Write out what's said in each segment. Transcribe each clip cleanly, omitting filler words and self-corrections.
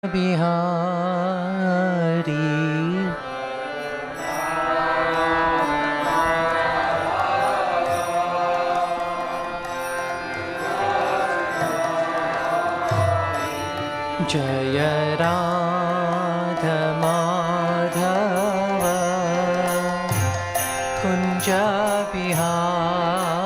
Bihari Jaya Radha Madhava Kunja Bihari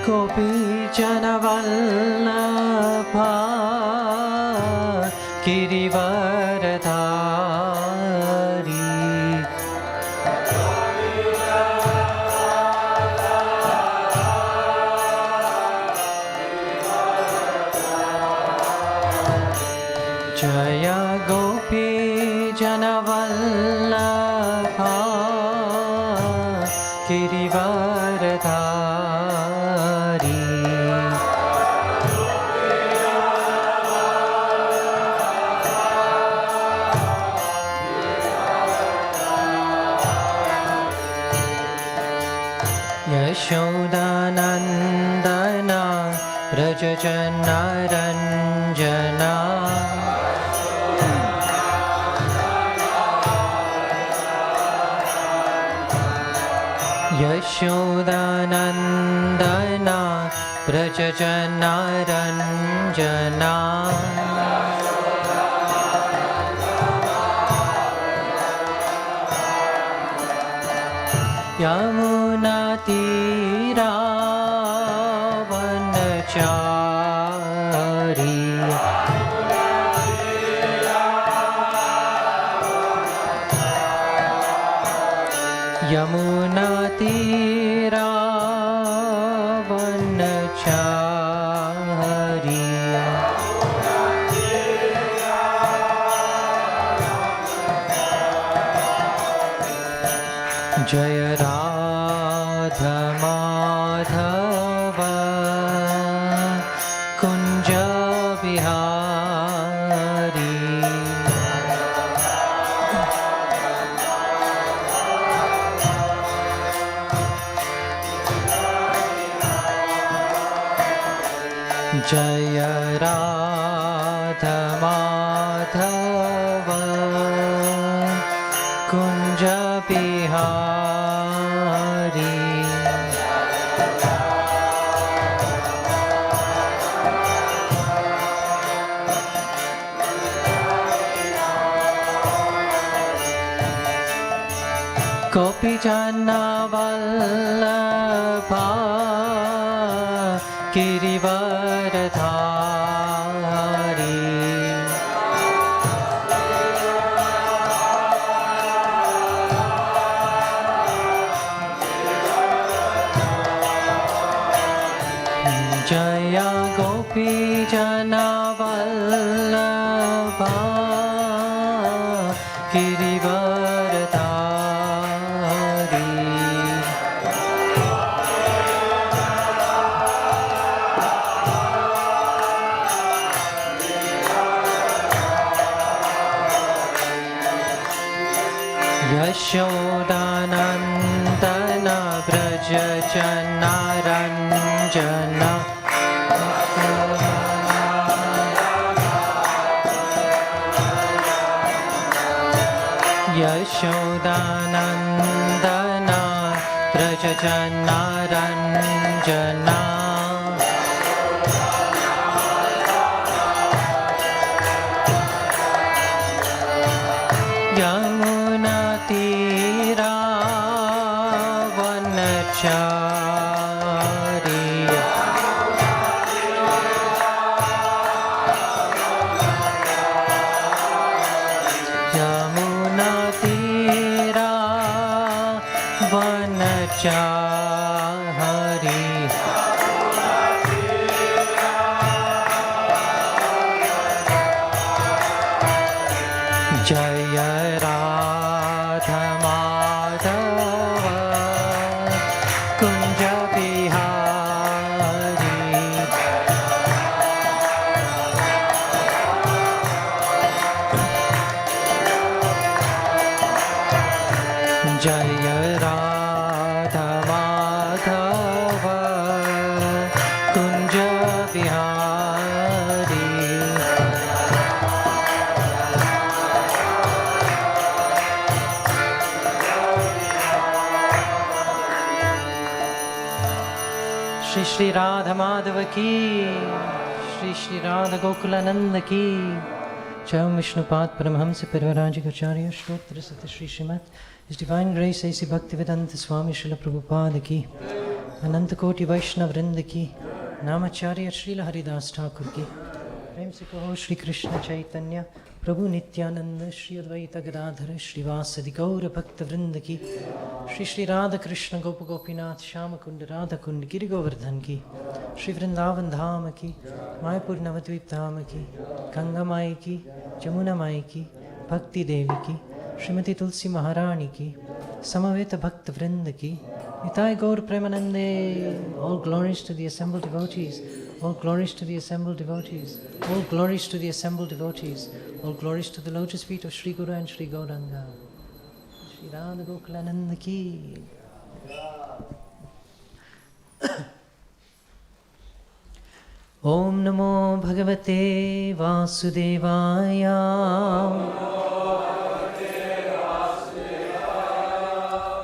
Gopi Janavallabha Girivaradhari Jaya Gopi Janavallabha Girivaradhari Yashodanandana Rajajanaranjana Yashodanandana Rajajanaranjana Yamuna Tira Vanachari Yamuna Tira Vanachari Jaya Radha Madhava Kunja Bihari Jaya Radha Madhava Kunja Bihari Gopi Janavallabha Girivaradhari Jaya Gopi Janavallabha Girivaradhari Yashodanandana Brajajanaranjana Yashodanandana Brajajanaranjana Yamuna Tira Vanachari Yamuna Tira Vanachari Jaya Radha Madhava Kunja Bihari Jaya Radha Madhava Kunja Bihari. Shri Shri Radha Madhava ki, Shri Shri Radha Gokulananda ki. Jai Vishnupad Paramahamsa Parvarajikacharya Shrotra Sati Shri Srimad. His Divine Grace A.C. Bhaktivedanta Swami Srila Prabhupada ki, Ananta Koti Vaishnava Vrinda ki, Namacharya Srila Haridas Thakur ki. Prem se kaho Shri Krishna Chaitanya Prabhu Nityananda Shri Advaita Gadadhara Shri Vasadi Gaura Bhakta Vrinda ki, Shri Shri Radha Krishna Gopa Gopinath Shama Kunda Radha Kunda Giri Govardhan ki, Shri Vrindavan Dhama ki, Mayapur Navadwipa Dhama ki, Ganga Mai ki, Jamuna Mai ki, Bhakti Devi ki, Srimati Tulsi Maharani ki, Samaveta Bhakta Vrinda ki, Nitai Gaur Premanande. All glories to the assembled devotees. All glories to the assembled devotees. All glories to the assembled devotees. All glories to the lotus feet of Sri Guru and Sri Gauranga. Shri Radha Gokulananda ki. Om Namo Bhagavate Vasudevaya.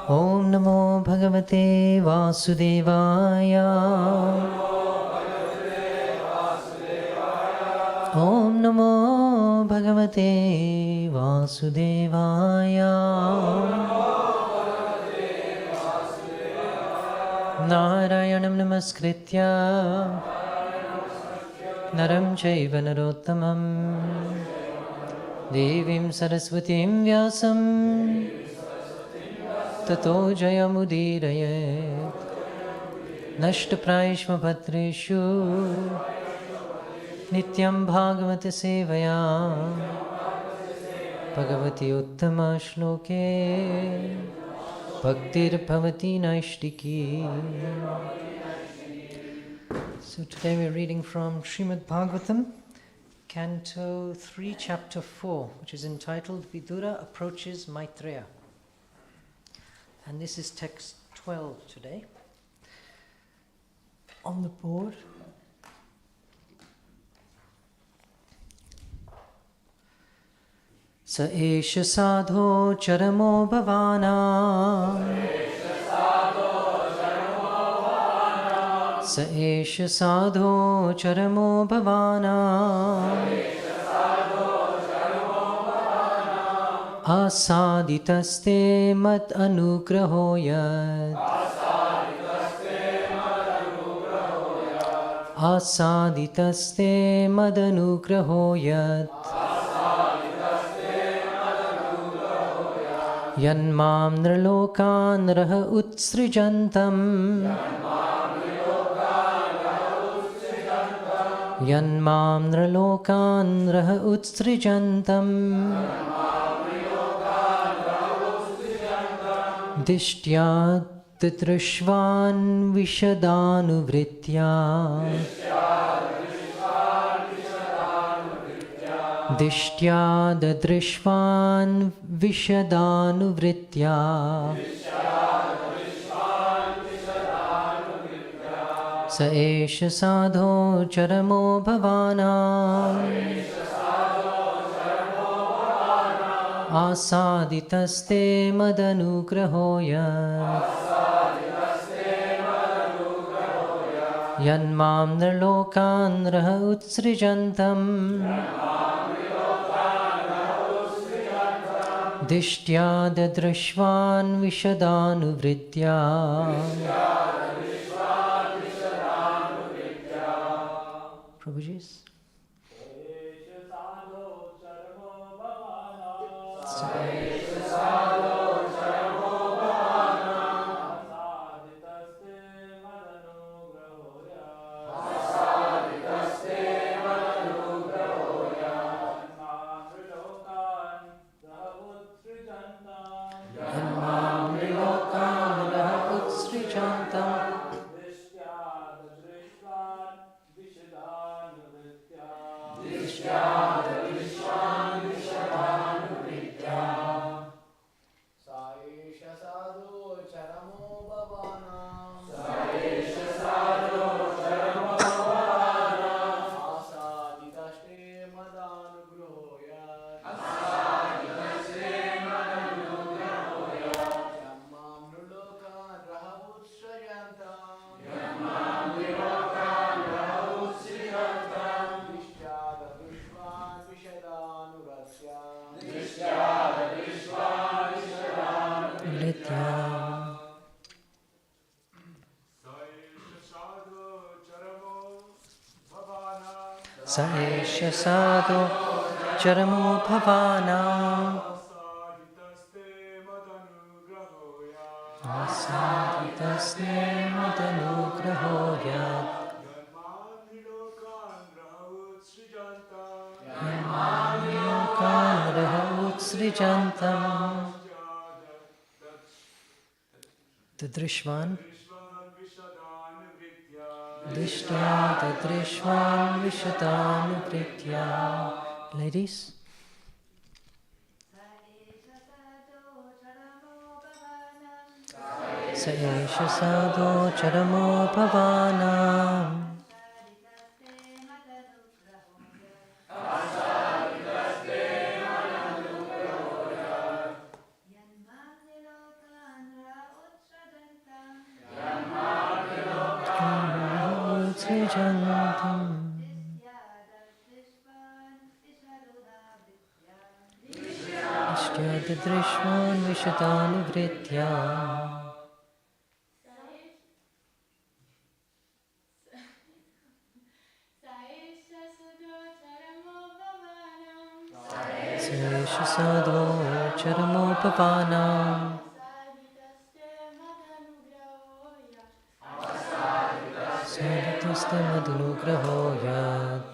Om Namo Bhagavate Vasudevaya. Om Namo Bhagavate Vasudevaya. Narayanam Namaskritya Naram Chaiva Narottamam Devim Saraswatim Vyasam Tato Jayamudirayet Nashtaprayishma Bhatreshu Nityam Bhagavata Sevaya Bhagavati Uttama Shloke Bhaktir Bhavati Naishtiki. So today we're reading from Srimad Bhagavatam, Canto 3, Chapter 4, which is entitled Vidura Approaches Maitreya. And this is text 12 today. On the board, Sa esha sadho charamo bhavana. Sa esha sadho charamo bhavana. Asaditaste mat anugraho yat. Asaditaste mad anugraho yat. Yanmam nrlokan raha utsrijantam. Yanmam nrlokan raha utsrijantam. Dishtya tatrashvan vishadanuvritya. Dishtya dadrishvan vishadanuvritya. Sa esha sadho charamo bhavana. Asaditaste madanugraho yat. Yanmam nirlokan raha utsrijantam. Dishtya dadrashvan vishadanuvritya. Prabhuji's. Sa esha sadho charamo bhavana asadhitasne madanugrahoya Candra utsrijantam Tadrishvan Drishtya Tadrishvan Vishatanupritya. Ladies? Sa esha sadho charamo bhavanam Utsrijantam Drishtya Tadrishvan Vishatanupritya. Saesha sadho charamo pavanam sadhitaste madhunugrahoyat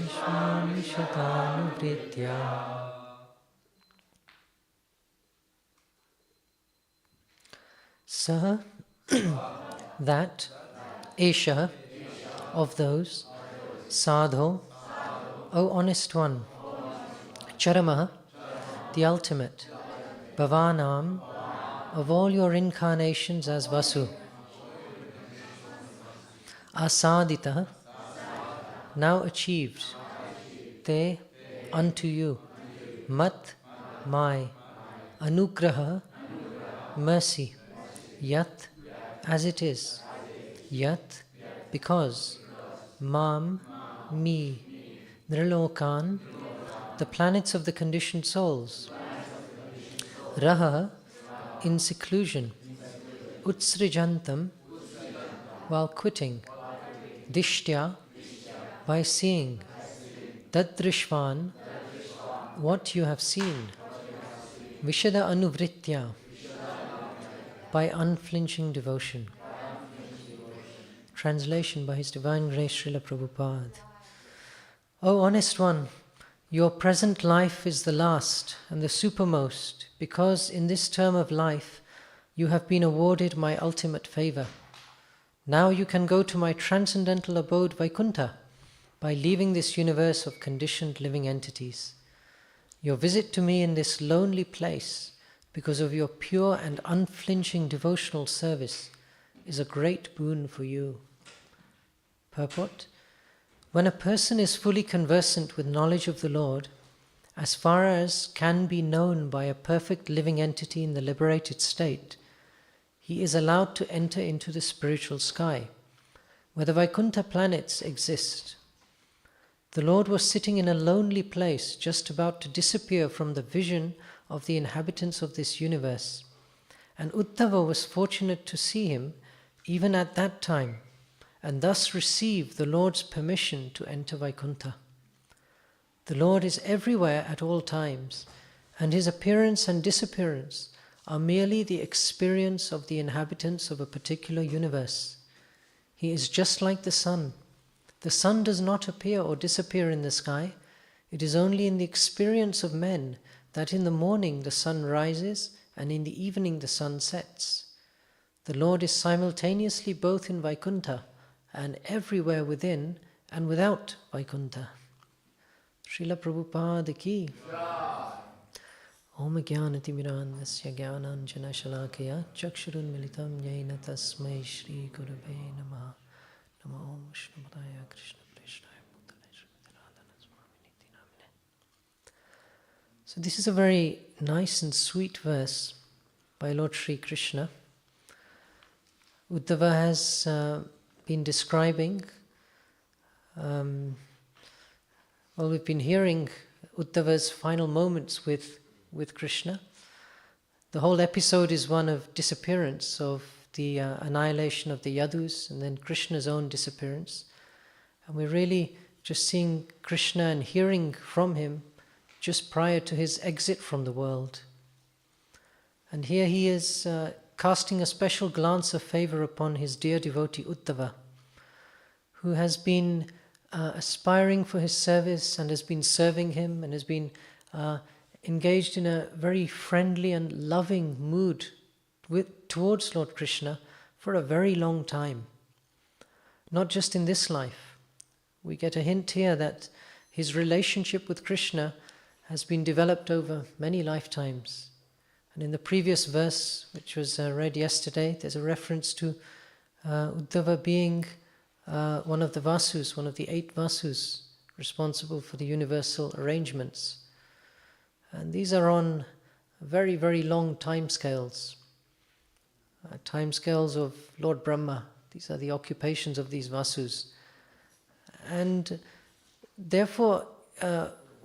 Vishwan Vishatanupritya. Saha, that, Esha, of those, Sadho, O honest one, Charamaha, the ultimate, Bhavanam, of all your incarnations as Vasu, Asadita, now achieved, Te, unto you, Mat, my, Anugraha, mercy, Yat, as it is, Yat, because, Mam, me, Nrilokan, the planets of the conditioned souls, Raha, in seclusion, Utsrijantam, while quitting, Dishtya, by seeing, Tadrishvan, what you have seen, Vishada Anuvritya, by unflinching devotion. Translation by His Divine Grace Srila Prabhupada. O honest one, your present life is the last and the supermost, because in this term of life you have been awarded my ultimate favor. Now you can go to my transcendental abode Vaikuntha by leaving this universe of conditioned living entities. Your visit to me in this lonely place, because of your pure and unflinching devotional service, is a great boon for you. Purport: when a person is fully conversant with knowledge of the Lord, as far as can be known by a perfect living entity in the liberated state, he is allowed to enter into the spiritual sky, where the Vaikuntha planets exist. The Lord was sitting in a lonely place, just about to disappear from the vision of the inhabitants of this universe, and Uddhava was fortunate to see him even at that time, and thus receive the Lord's permission to enter Vaikuntha. The Lord is everywhere at all times, and His appearance and disappearance are merely the experience of the inhabitants of a particular universe. He is just like the sun. The sun does not appear or disappear in the sky. It is only in the experience of men that in the morning the sun rises and in the evening the sun sets. The Lord is simultaneously both in Vaikuntha and everywhere within and without Vaikuntha. Srila Prabhupada ki. Om Jnanatimirandasya Jnananjana Shalakaya Chakshurun Militam Yena Tasmai Shri Gurave Namaha. Namo Om Vishnupadaya Krishna Preshaya Bhutale Srimati Radhana Swaminiti Namine. So this is a very nice and sweet verse by Lord Sri Krishna, Uddhava has been describing, we've been hearing Uddhava's final moments with Krishna. The whole episode is one of disappearance, of the annihilation of the Yadus, and then Krishna's own disappearance. And we're really just seeing Krishna and hearing from him just prior to his exit from the world. And here he is casting a special glance of favor upon his dear devotee Uddhava, who has been aspiring for his service and has been serving him and has been engaged in a very friendly and loving mood towards Lord Krishna for a very long time. Not just in this life. We get a hint here that his relationship with Krishna has been developed over many lifetimes. And in the previous verse, which was read yesterday, there's a reference to Uddhava being one of the Vasus, one of the 8 Vasus responsible for the universal arrangements. And these are on very, very long timescales. Timescales of Lord Brahma. These are the occupations of these Vasus. And therefore,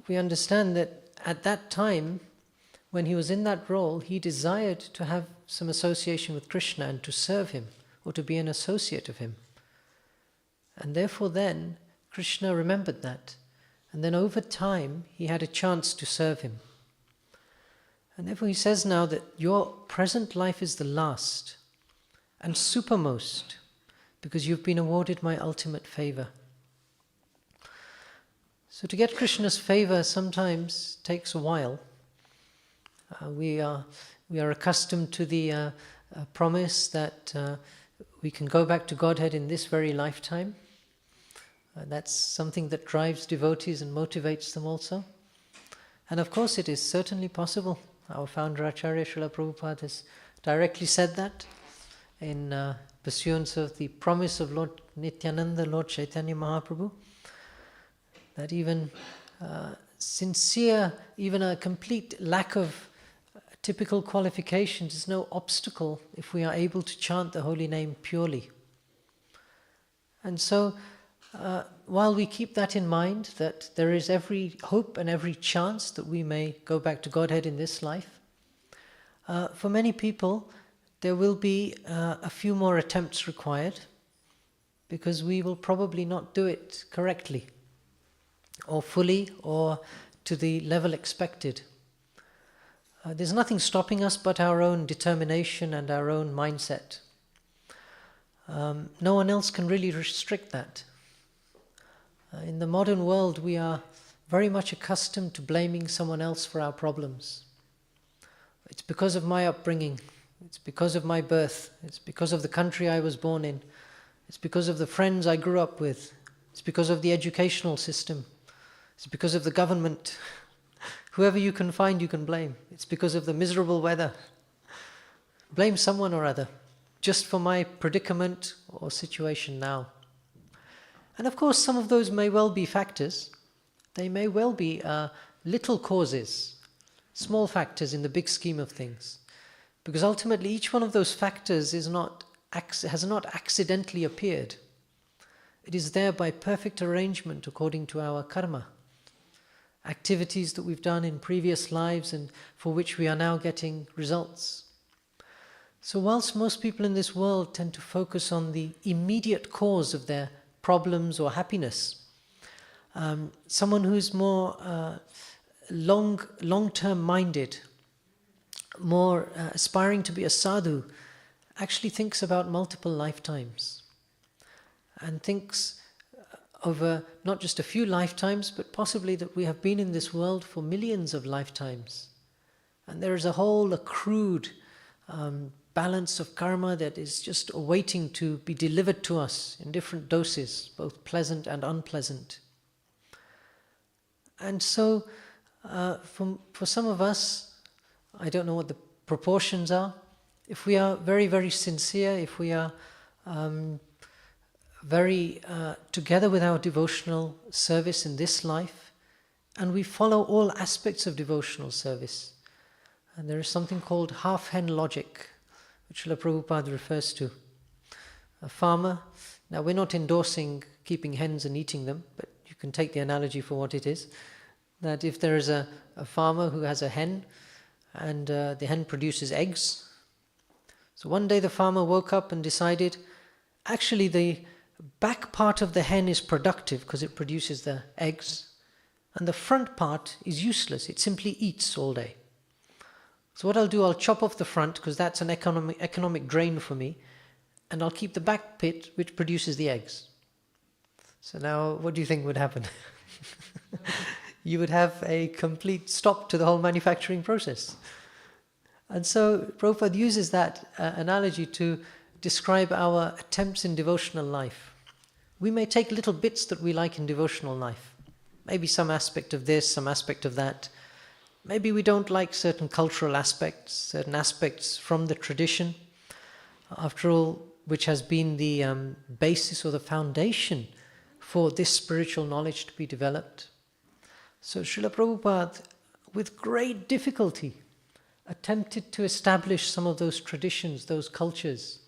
we understand that at that time, when he was in that role, he desired to have some association with Krishna and to serve him, or to be an associate of him. And therefore then, Krishna remembered that. And then over time, he had a chance to serve him. And therefore he says now that your present life is the last and supermost, because you've been awarded my ultimate favor. So to get Krishna's favor sometimes takes a while. We are accustomed to the promise that we can go back to Godhead in this very lifetime. That's something that drives devotees and motivates them also. And of course it is certainly possible. Our founder Acharya Srila Prabhupada has directly said that in pursuance of the promise of Lord Nityananda, Lord Chaitanya Mahaprabhu, that even sincere, even a complete lack of typical qualifications is no obstacle if we are able to chant the holy name purely. And so, while we keep that in mind, that there is every hope and every chance that we may go back to Godhead in this life, for many people there will be a few more attempts required, because we will probably not do it correctly, or fully, or to the level expected. There's nothing stopping us but our own determination and our own mindset. No one else can really restrict that. In the modern world, we are very much accustomed to blaming someone else for our problems. It's because of my upbringing. It's because of my birth. It's because of the country I was born in. It's because of the friends I grew up with. It's because of the educational system. It's because of the government. Whoever you can find, you can blame. It's because of the miserable weather. Blame someone or other, just for my predicament or situation now. And of course, some of those may well be factors. They may well be little causes, small factors in the big scheme of things. Because ultimately, each one of those factors has not accidentally appeared. It is there by perfect arrangement according to our karma. Activities that we've done in previous lives and for which we are now getting results. So whilst most people in this world tend to focus on the immediate cause of their problems or happiness, someone who's more long-term minded, more aspiring to be a sadhu, actually thinks about multiple lifetimes and thinks over not just a few lifetimes, but possibly that we have been in this world for millions of lifetimes. And there is a whole accrued balance of karma that is just awaiting to be delivered to us in different doses, both pleasant and unpleasant. And so, for some of us, I don't know what the proportions are, if we are very, very sincere, if we are very together with our devotional service in this life, and we follow all aspects of devotional service. And there is something called half-hen logic, which Srila Prabhupada refers to. A farmer, now we're not endorsing keeping hens and eating them, but you can take the analogy for what it is, that if there is a farmer who has a hen and the hen produces eggs, so one day the farmer woke up and decided, actually the back part of the hen is productive because it produces the eggs, and the front part is useless, it simply eats all day. So what I'll do, I'll chop off the front because that's an economic drain for me, and I'll keep the back bit which produces the eggs. So now what do you think would happen? You would have a complete stop to the whole manufacturing process. And so Prabhupada uses that analogy to describe our attempts in devotional life. We may take little bits that we like in devotional life. Maybe some aspect of this, some aspect of that. Maybe we don't like certain cultural aspects, certain aspects from the tradition. After all, which has been the basis or the foundation for this spiritual knowledge to be developed. So Srila Prabhupada, with great difficulty, attempted to establish some of those traditions, those cultures,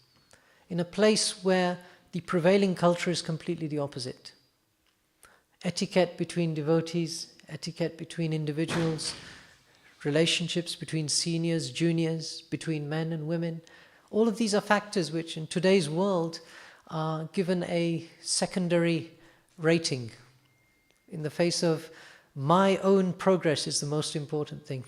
in a place where the prevailing culture is completely the opposite. Etiquette between devotees, etiquette between individuals, relationships between seniors, juniors, between men and women. All of these are factors which in today's world are given a secondary rating. In the face of my own progress is the most important thing.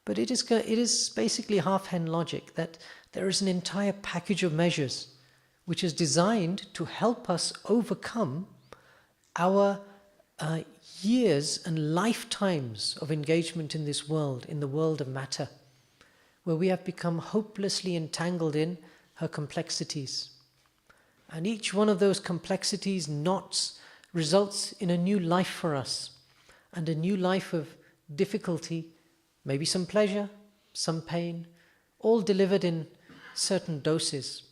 But it is basically half-hen logic that there is an entire package of measures which is designed to help us overcome our years and lifetimes of engagement in this world, in the world of matter, where we have become hopelessly entangled in her complexities. And each one of those complexities, knots, results in a new life for us, and a new life of difficulty, maybe some pleasure, some pain, all delivered in certain doses.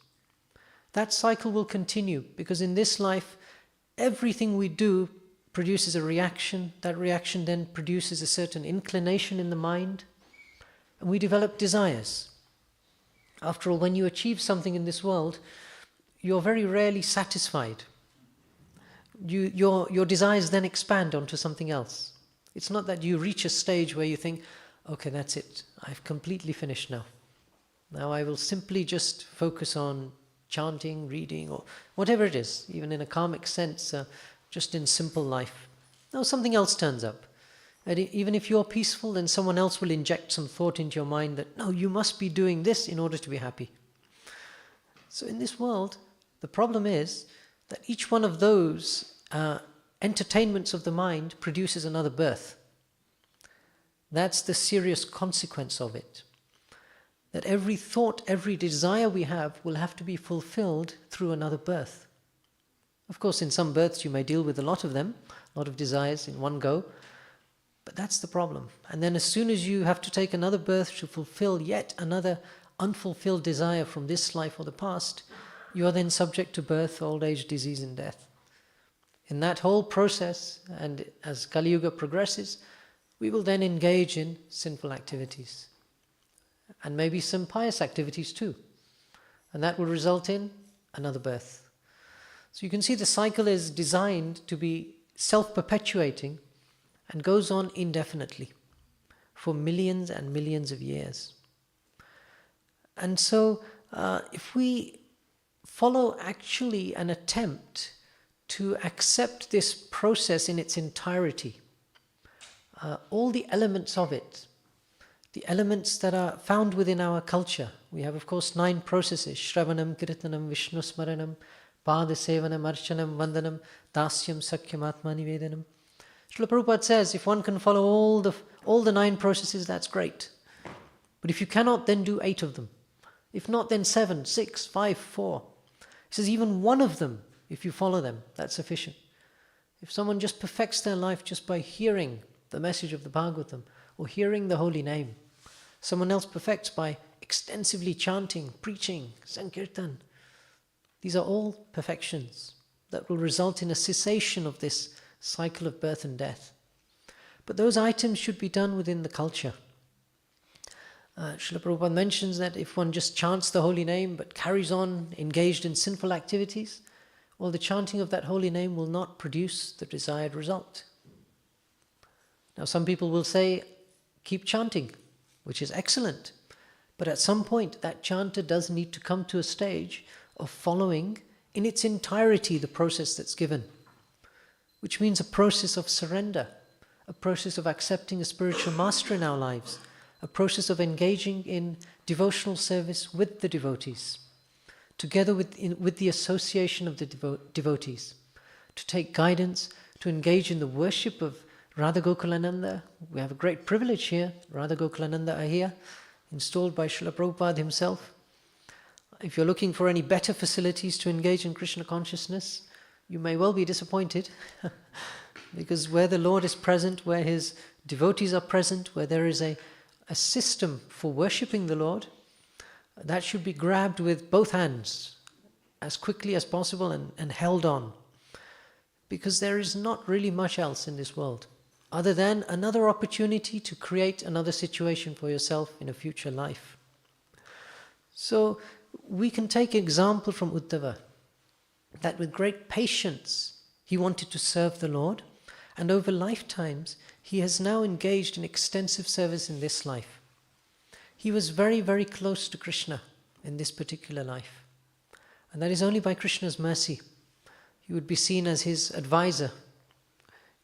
That cycle will continue because in this life, everything we do produces a reaction. That reaction then produces a certain inclination in the mind, and we develop desires. After all, when you achieve something in this world, you're very rarely satisfied. Your desires then expand onto something else. It's not that you reach a stage where you think, okay, that's it, I've completely finished now. Now I will simply just focus on chanting, reading, or whatever it is, even in a karmic sense, just in simple life. Now something else turns up. And even if you're peaceful, then someone else will inject some thought into your mind that, no, you must be doing this in order to be happy. So in this world, the problem is that each one of those entertainments of the mind produces another birth. That's the serious consequence of it. That every thought, every desire we have will have to be fulfilled through another birth. Of course, in some births you may deal with a lot of them, a lot of desires in one go, but that's the problem. And then as soon as you have to take another birth to fulfill yet another unfulfilled desire from this life or the past, you are then subject to birth, old age, disease and death. In that whole process, and as Kali Yuga progresses, we will then engage in sinful activities. And maybe some pious activities too. And that will result in another birth. So you can see the cycle is designed to be self-perpetuating and goes on indefinitely for millions and millions of years. And so if we follow actually an attempt to accept this process in its entirety, all the elements of it, the elements that are found within our culture. We have, of course, 9 processes: Shravanam, Kirtanam, Vishnu Smaranam, Pada Sevanam, Archanam, Vandanam, Dasyam, Sakyam, Atma Nivedanam. Srila Prabhupada says, if one can follow all the 9 processes, that's great. But if you cannot, then do 8 of them. If not, then 7, 6, 5, 4. He says even one of them, if you follow them, that's sufficient. If someone just perfects their life just by hearing the message of the Bhagavatam, or hearing the holy name. Someone else perfects by extensively chanting, preaching, Sankirtan. These are all perfections that will result in a cessation of this cycle of birth and death. But those items should be done within the culture. Srila Prabhupada mentions that if one just chants the holy name but carries on engaged in sinful activities, well, the chanting of that holy name will not produce the desired result. Now, some people will say, keep chanting, which is excellent. But at some point, that chanter does need to come to a stage of following in its entirety the process that's given, which means a process of surrender, a process of accepting a spiritual master in our lives, a process of engaging in devotional service with the devotees, together with the association of the devotees, to take guidance, to engage in the worship of Radha Gokulananda. We have a great privilege here. Radha Gokulananda are here, installed by Srila Prabhupada himself. If you're looking for any better facilities to engage in Krishna consciousness, you may well be disappointed because where the Lord is present, where his devotees are present, where there is a system for worshipping the Lord, that should be grabbed with both hands as quickly as possible and held on, because there is not really much else in this world other than another opportunity to create another situation for yourself in a future life. So we can take example from Uddhava, that with great patience he wanted to serve the Lord, and over lifetimes he has now engaged in extensive service in this life. He was very, very close to Krishna in this particular life, and that is only by Krishna's mercy. He would be seen as his advisor.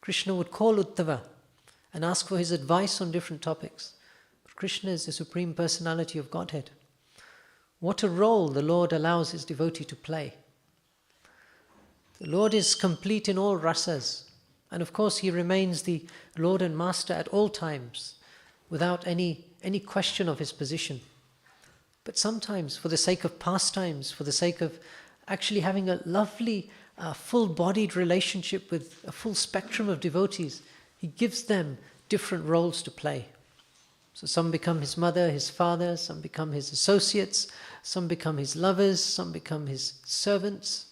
Krishna would call Uddhava and ask for his advice on different topics. But Krishna is the Supreme Personality of Godhead. What a role the Lord allows his devotee to play. The Lord is complete in all rasas, and of course he remains the Lord and Master at all times, without any question of his position. But sometimes, for the sake of pastimes, for the sake of actually having a lovely, full-bodied relationship with a full spectrum of devotees, he gives them different roles to play. So some become his mother, his father, some become his associates, some become his lovers, some become his servants,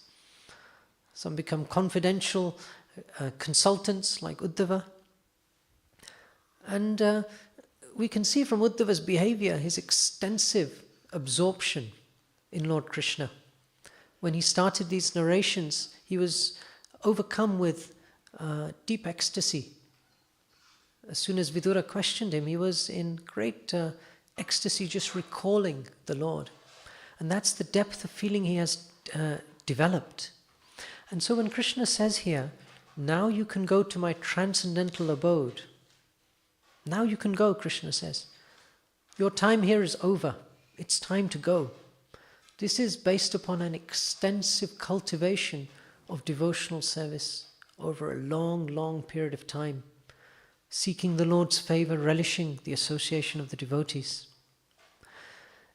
some become confidential consultants like Uddhava. And we can see from Uddhava's behavior his extensive absorption in Lord Krishna. When he started these narrations, he was overcome with deep ecstasy. As soon as Vidura questioned him, he was in great ecstasy, just recalling the Lord. And that's the depth of feeling he has developed. And so when Krishna says here, now you can go to my transcendental abode. Now you can go, Krishna says. Your time here is over. It's time to go. This is based upon an extensive cultivation of devotional service over a long, long period of time, seeking the Lord's favor, relishing the association of the devotees.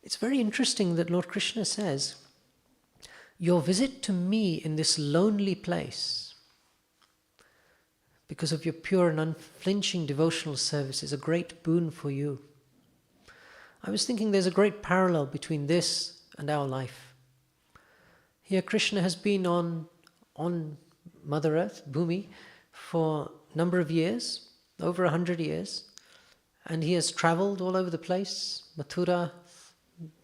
It's very interesting that Lord Krishna says, your visit to me in this lonely place, because of your pure and unflinching devotional service, is a great boon for you. I was thinking there's a great parallel between this and our life. Here Krishna has been on Mother Earth, Bhumi, for a number of years, over 100 years, and he has traveled all over the place, Mathura,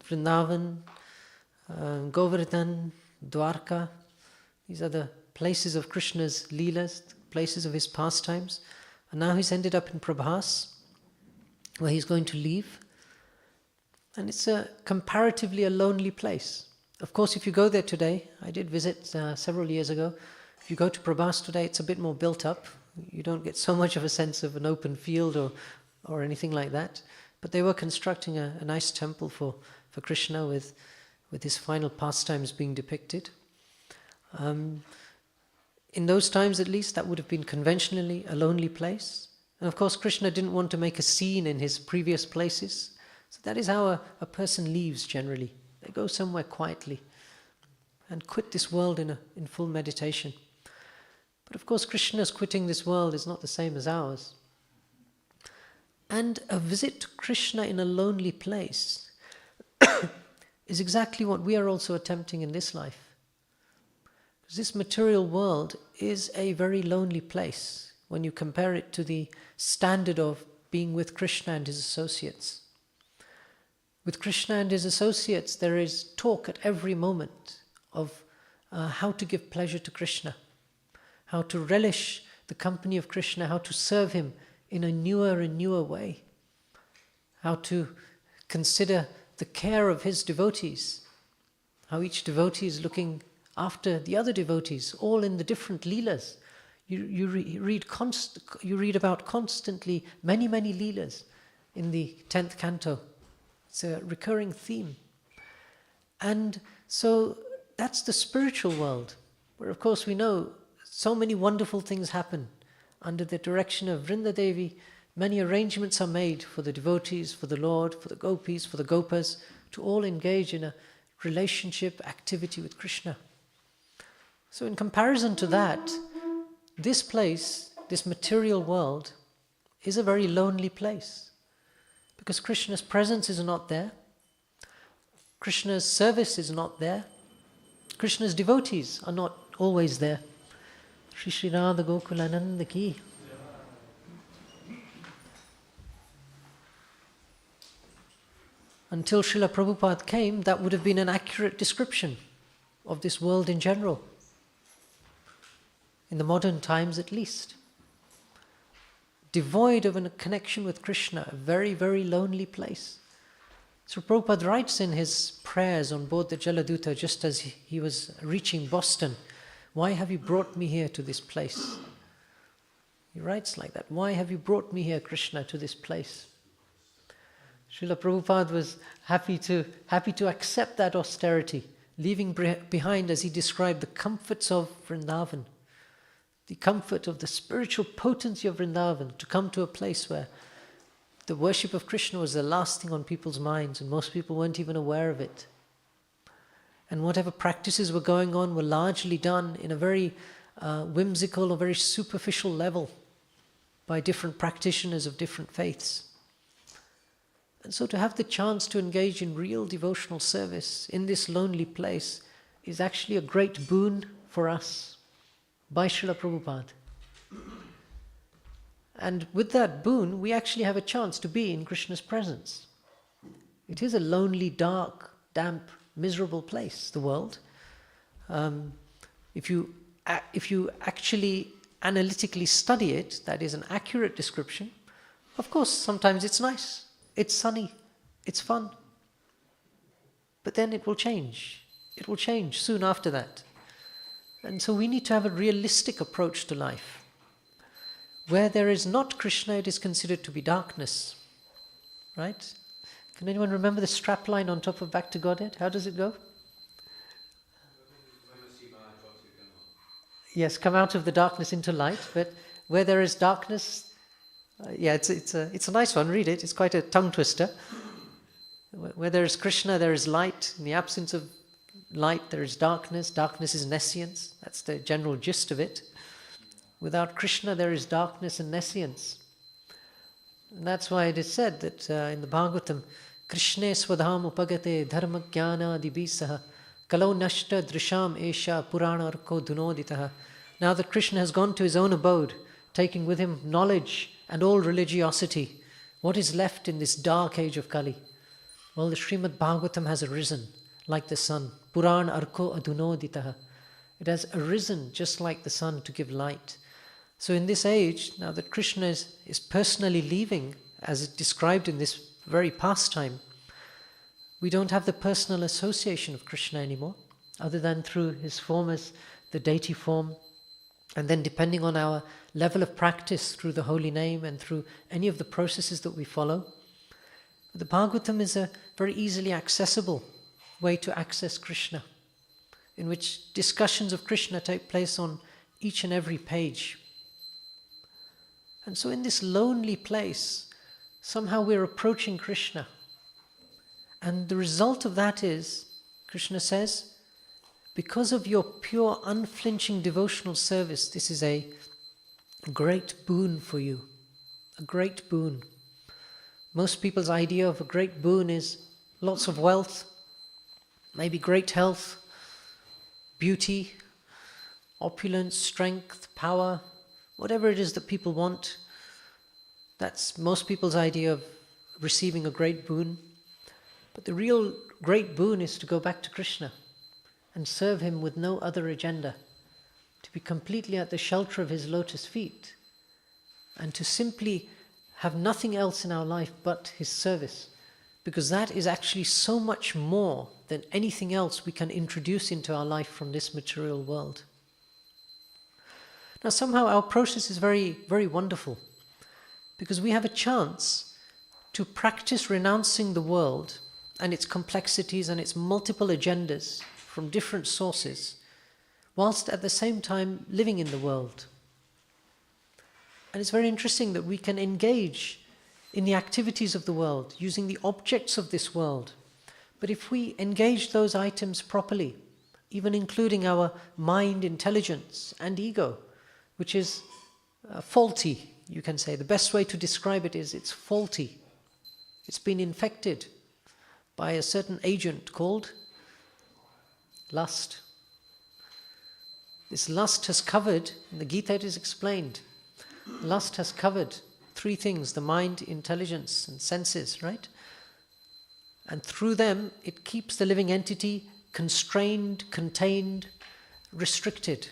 Vrindavan, Govardhan, Dwarka. These are the places of Krishna's Leelas, places of his pastimes. And now he's ended up in Prabhas, where he's going to leave. And it's comparatively a lonely place. Of course, if you go there today, I did visit several years ago, if you go to Prabhas today, it's a bit more built up. You don't get so much of a sense of an open field or anything like that. But they were constructing a nice temple for Krishna with his final pastimes being depicted. In those times at least, that would have been conventionally a lonely place. And of course, Krishna didn't want to make a scene in his previous places. So that is how a person leaves generally. They go somewhere quietly and quit this world in full meditation. But of course, Krishna's quitting this world is not the same as ours. And a visit to Krishna in a lonely place is exactly what we are also attempting in this life. Because this material world is a very lonely place when you compare it to the standard of being with Krishna and his associates. With Krishna and his associates, there is talk at every moment of how to give pleasure to Krishna, how to relish the company of Krishna, how to serve him in a newer and newer way, how to consider the care of his devotees, how each devotee is looking after the other devotees, all in the different leelas. You read about constantly many, many leelas in the 10th canto. It's a recurring theme. And so that's the spiritual world, where of course we know so many wonderful things happen. Under the direction of Vrinda Devi, many arrangements are made for the devotees, for the Lord, for the gopis, for the gopas, to all engage in a relationship activity with Krishna. So in comparison to that, this place, this material world, is a very lonely place. Because Krishna's presence is not there. Krishna's service is not there. Krishna's devotees are not always there. Shri Radha Gokulananda ki. Until Srila Prabhupada came, that would have been an accurate description of this world in general. In the modern times at least. Devoid of a connection with Krishna, a very, very lonely place. So Prabhupada writes in his prayers on board the Jaladuta, just as he was reaching Boston, "Why have you brought me here to this place?" He writes like that, "Why have you brought me here, Krishna, to this place?" Srila Prabhupada was happy to accept that austerity, leaving behind, as he described, the comforts of Vrindavan, the comfort of the spiritual potency of Vrindavan, to come to a place where the worship of Krishna was the last thing on people's minds, and most people weren't even aware of it. And whatever practices were going on were largely done in a very whimsical or very superficial level by different practitioners of different faiths. And so to have the chance to engage in real devotional service in this lonely place is actually a great boon for us by Srila Prabhupada. And with that boon, we actually have a chance to be in Krishna's presence. It is a lonely, dark, damp, miserable place, the world. If you actually analytically study it, that is an accurate description. Of course, sometimes it's nice, it's sunny, it's fun. But then it will change. It will change soon after that. And so we need to have a realistic approach to life. Where there is not Krishna, it is considered to be darkness. Right? Can anyone remember the strapline on top of Back to Godhead? How does it go? Yes, come out of the darkness into light. But where there is darkness, it's a nice one. Read it. It's quite a tongue twister. Where there is Krishna, there is light. In the absence of light, there is darkness. Darkness is nescience. That's the general gist of it. Without Krishna, there is darkness and nescience. And that's why it is said that in the Bhagavatam, Krishne swadham upagate dharma jnana dibisaha kalau nashta drisham esha purana arko dunoditaha. Now that Krishna has gone to his own abode, taking with him knowledge and all religiosity, what is left in this dark age of Kali? Well, the Srimad Bhagavatam has arisen like the sun. Puran arko adunoditaha. It has arisen just like the sun to give light. So in this age, now that Krishna is personally leaving, as described in this very pastime, we don't have the personal association of Krishna anymore, other than through his form as the deity form, and then depending on our level of practice through the holy name and through any of the processes that we follow. The Bhagavatam is a very easily accessible way to access Krishna, in which discussions of Krishna take place on each and every page. And so in this lonely place, somehow we're approaching Krishna. And the result of that is, Krishna says, because of your pure, unflinching devotional service, this is a great boon for you. A great boon. Most people's idea of a great boon is lots of wealth, maybe great health, beauty, opulence, strength, power, whatever it is that people want. That's most people's idea of receiving a great boon. But the real great boon is to go back to Krishna and serve him with no other agenda, to be completely at the shelter of his lotus feet, and to simply have nothing else in our life but his service, because that is actually so much more than anything else we can introduce into our life from this material world. Now somehow our process is very, very wonderful, because we have a chance to practice renouncing the world and its complexities and its multiple agendas from different sources, whilst at the same time living in the world. And it's very interesting that we can engage in the activities of the world, using the objects of this world. But if we engage those items properly, even including our mind, intelligence, and ego, which is faulty, you can say. The best way to describe it is it's faulty. It's been infected by a certain agent called lust. This lust has covered, in the Gita it is explained, lust has covered three things: the mind, intelligence, and senses, right? And through them, it keeps the living entity constrained, contained, restricted.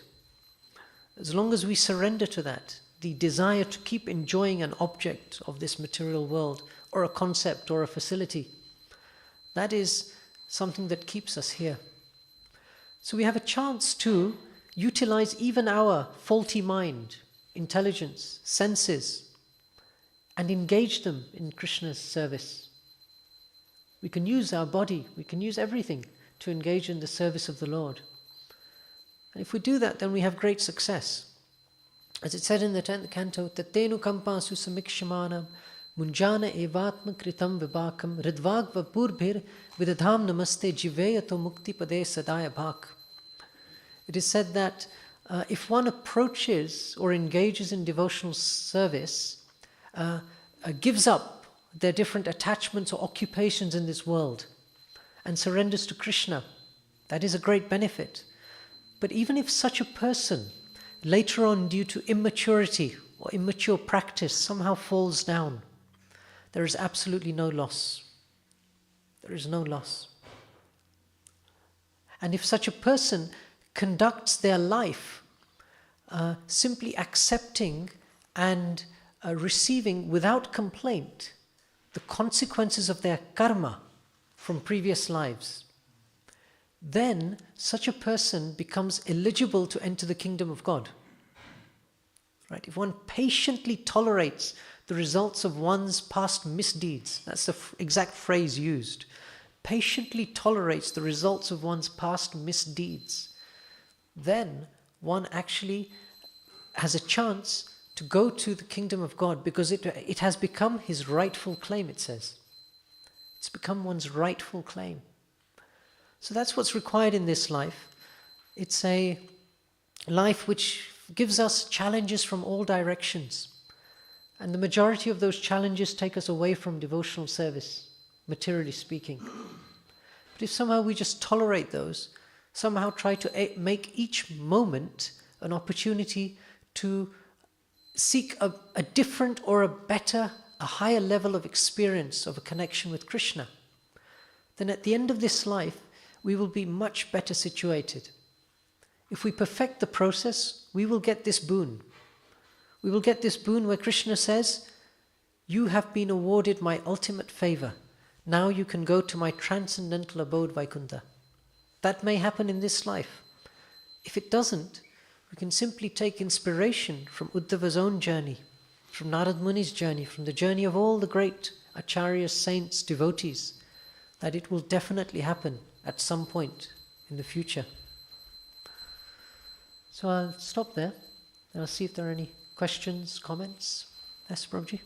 As long as we surrender to that, the desire to keep enjoying an object of this material world, or a concept, or a facility, that is something that keeps us here. So we have a chance to utilize even our faulty mind, intelligence, senses, and engage them in Krishna's service. We can use our body, we can use everything to engage in the service of the Lord. And if we do that, then we have great success. As it said in the 10th canto, Tatenu kampasu samikshamanam munjana evatma kritam vibhakam ridvagva purbhir vidadham namaste jiveyato mukti pade sadaya bhak. It is said that if one approaches or engages in devotional service, gives up their different attachments or occupations in this world and surrenders to Krishna, that is a great benefit. But even if such a person later on, due to immaturity or immature practice, somehow falls down, there is absolutely no loss. There is no loss. And if such a person conducts their life simply accepting and receiving without complaint the consequences of their karma from previous lives, then such a person becomes eligible to enter the kingdom of God. Right? If one patiently tolerates the results of one's past misdeeds, that's the exact phrase used, patiently tolerates the results of one's past misdeeds, then one actually has a chance to go to the kingdom of God, because it has become his rightful claim, it says. It's become one's rightful claim. So that's what's required in this life. It's a life which gives us challenges from all directions. And the majority of those challenges take us away from devotional service, materially speaking. But if somehow we just tolerate those, somehow try to make each moment an opportunity to seek a different or a better, a higher level of experience of a connection with Krishna, then at the end of this life, we will be much better situated. If we perfect the process, we will get this boon. We will get this boon where Krishna says, "You have been awarded my ultimate favor. Now you can go to my transcendental abode, Vaikuntha." That may happen in this life. If it doesn't, we can simply take inspiration from Uddhava's own journey, from Narad Muni's journey, from the journey of all the great acharyas, saints, devotees, that it will definitely happen at some point in the future. So I'll stop there, and I'll see if there are any questions, comments. Yes, Prabhuji?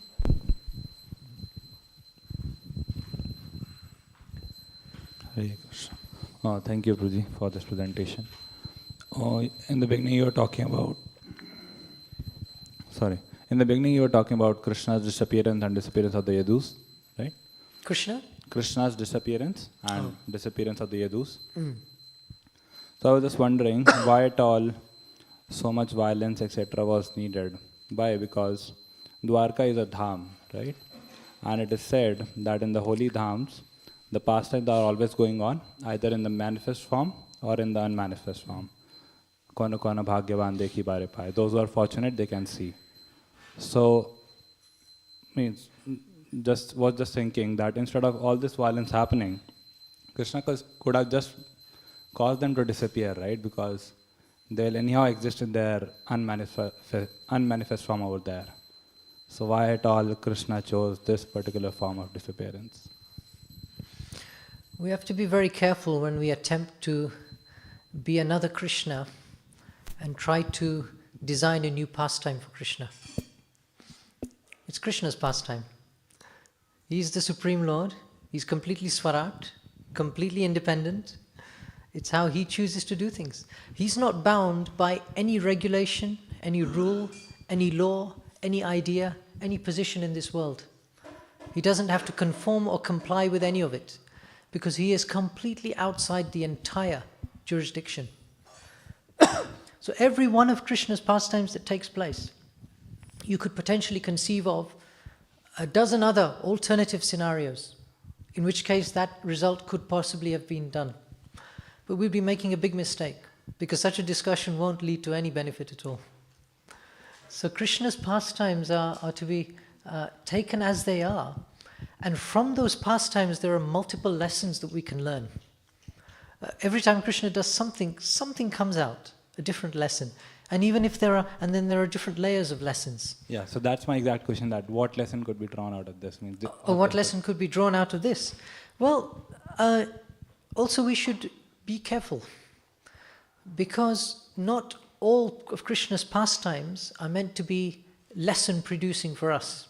Hare Krishna. Thank you, Prabhuji, for this presentation. In the beginning you were talking about Krishna's disappearance and disappearance of the Yadus, right? Krishna's disappearance and disappearance of the Yadus. So I was just wondering why at all so much violence, etc. was needed. Why? Because Dwarka is a dham, right? And it is said that in the holy dhams, the pastimes are always going on, either in the manifest form or in the unmanifest form. Kona kona bhagyavan dekhi bare pai. Those who are fortunate, they can see. So, means was just thinking that instead of all this violence happening, Krishna could have just caused them to disappear, right? Because they'll anyhow exist in their unmanifest form over there. So why at all Krishna chose this particular form of disappearance? We have to be very careful when we attempt to be another Krishna and try to design a new pastime for Krishna. It's Krishna's pastime. He's the Supreme Lord. He's completely Swarat, completely independent. It's how he chooses to do things. He's not bound by any regulation, any rule, any law, any idea, any position in this world. He doesn't have to conform or comply with any of it, because he is completely outside the entire jurisdiction. So every one of Krishna's pastimes that takes place, you could potentially conceive of a dozen other alternative scenarios, in which case that result could possibly have been done. But we'd be making a big mistake, because such a discussion won't lead to any benefit at all. So Krishna's pastimes are to be taken as they are, and from those pastimes there are multiple lessons that we can learn. Every time Krishna does something comes out, a different lesson. And even if there are different layers of lessons. Yeah, so that's my exact question, that what lesson could be drawn out of this? What lesson could be drawn out of this? Well, also we should be careful, because not all of Krishna's pastimes are meant to be lesson producing for us.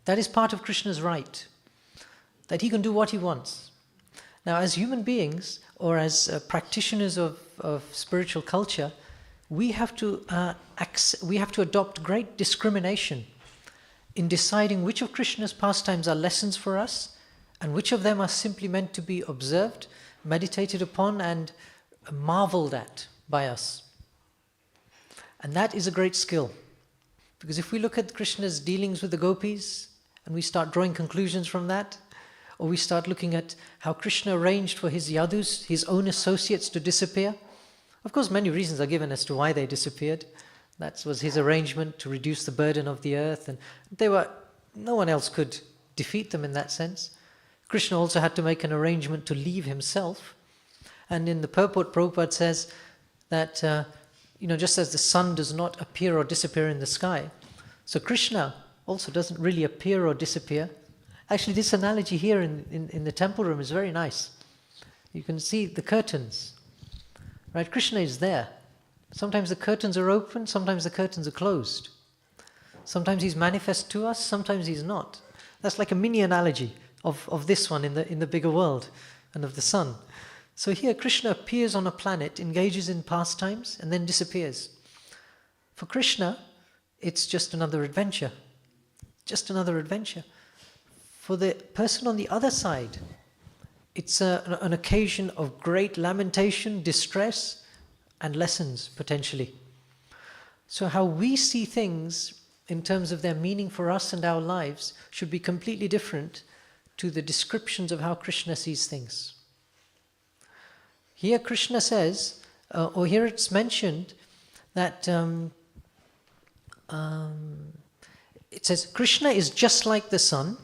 That is part of Krishna's right, that he can do what he wants. Now, as human beings, or as practitioners of spiritual culture, we have to adopt great discrimination in deciding which of Krishna's pastimes are lessons for us and which of them are simply meant to be observed, meditated upon, and marveled at by us. And that is a great skill. Because if we look at Krishna's dealings with the gopis and we start drawing conclusions from that, or we start looking at how Krishna arranged for his yadus, his own associates, to disappear, of course many reasons are given as to why they disappeared. That was his arrangement to reduce the burden of the earth, and no one else could defeat them in that sense. Krishna also had to make an arrangement to leave himself. And in the purport, Prabhupada says that just as the sun does not appear or disappear in the sky, so Krishna also doesn't really appear or disappear. Actually, this analogy here in the temple room is very nice. You can see the curtains. Right? Krishna is there. Sometimes the curtains are open, sometimes the curtains are closed. Sometimes he's manifest to us, sometimes he's not. That's like a mini analogy of this one in the bigger world and of the sun. So here Krishna appears on a planet, engages in pastimes, and then disappears. For Krishna, it's just another adventure. Just another adventure. For the person on the other side, it's an occasion of great lamentation, distress, and lessons, potentially. So how we see things in terms of their meaning for us and our lives should be completely different to the descriptions of how Krishna sees things. Here Krishna says, or here it's mentioned, that it says, Krishna is just like the sun.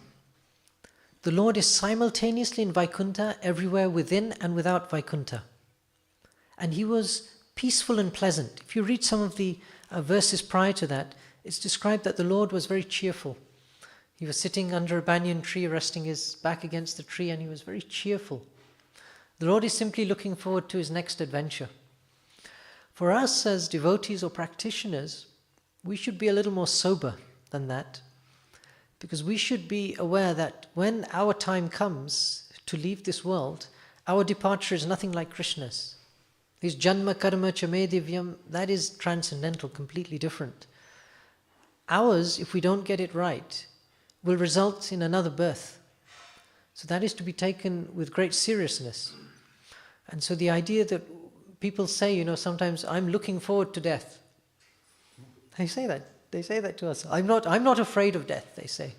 The Lord is simultaneously in Vaikuntha, everywhere within and without Vaikuntha. And he was peaceful and pleasant. If you read some of the verses prior to that, it's described that the Lord was very cheerful. He was sitting under a banyan tree, resting his back against the tree, and he was very cheerful. The Lord is simply looking forward to his next adventure. For us as devotees or practitioners, we should be a little more sober than that, because we should be aware that when our time comes to leave this world, our departure is nothing like Krishna's. His janma karma cha me divyam, that is transcendental, completely different. Ours, if we don't get it right, will result in another birth. So that is to be taken with great seriousness. And so the idea that people say, sometimes, I'm looking forward to death. They say that to us. I'm not afraid of death, they say.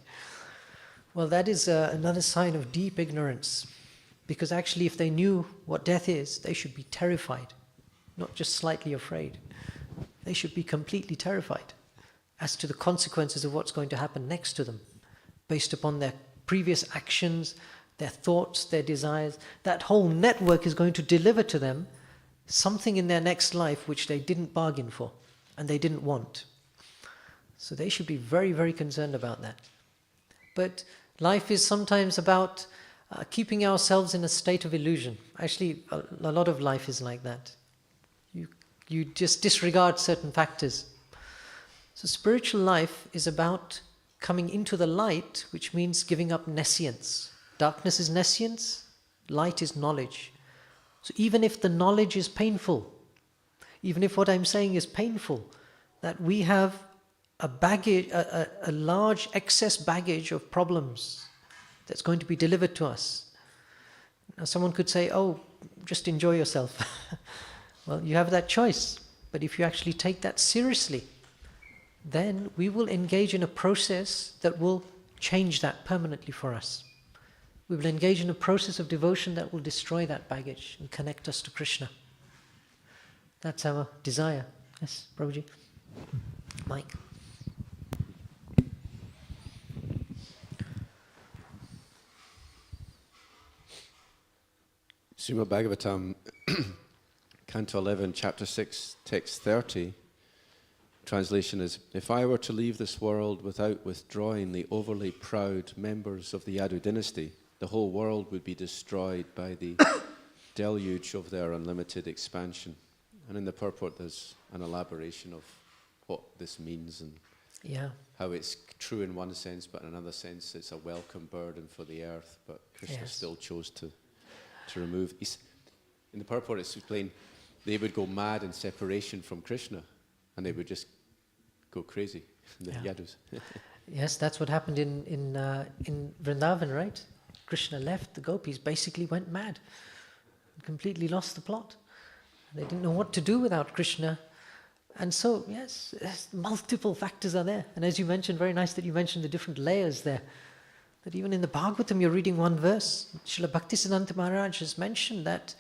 Well, that is another sign of deep ignorance. Because actually, if they knew what death is, they should be terrified, not just slightly afraid. They should be completely terrified as to the consequences of what's going to happen next to them, based upon their previous actions, their thoughts, their desires. That whole network is going to deliver to them something in their next life which they didn't bargain for and they didn't want. So they should be very, very concerned about that. But life is sometimes about keeping ourselves in a state of illusion. Actually, a lot of life is like that. You just disregard certain factors. So spiritual life is about coming into the light, which means giving up nescience. Darkness is nescience, light is knowledge. So even if the knowledge is painful, even if what I'm saying is painful, that we have a baggage, a large excess baggage of problems that's going to be delivered to us. Now someone could say, oh, just enjoy yourself. Well, you have that choice. But if you actually take that seriously, then we will engage in a process that will change that permanently for us. We will engage in a process of devotion that will destroy that baggage and connect us to Krishna. That's our desire. Yes, Prabhuji? Mike? Srimad Bhagavatam, Canto 11, Chapter 6, Text 30, translation is, if I were to leave this world without withdrawing the overly proud members of the Yadu dynasty, the whole world would be destroyed by the deluge of their unlimited expansion. And in the purport there's an elaboration of what this means and how it's true in one sense, but in another sense it's a welcome burden for the earth, but Krishna still chose to remove. In the purport it's explained they would go mad in separation from Krishna and they would just go crazy, the Yadus. Yes, that's what happened in Vrindavan, right? Krishna left, the gopis basically went mad, completely lost the plot. They didn't know what to do without Krishna. And so, yes, multiple factors are there. And as you mentioned, very nice that you mentioned the different layers there. That even in the Bhagavatam, you're reading one verse. Srila Bhaktisiddhanta Maharaj has mentioned that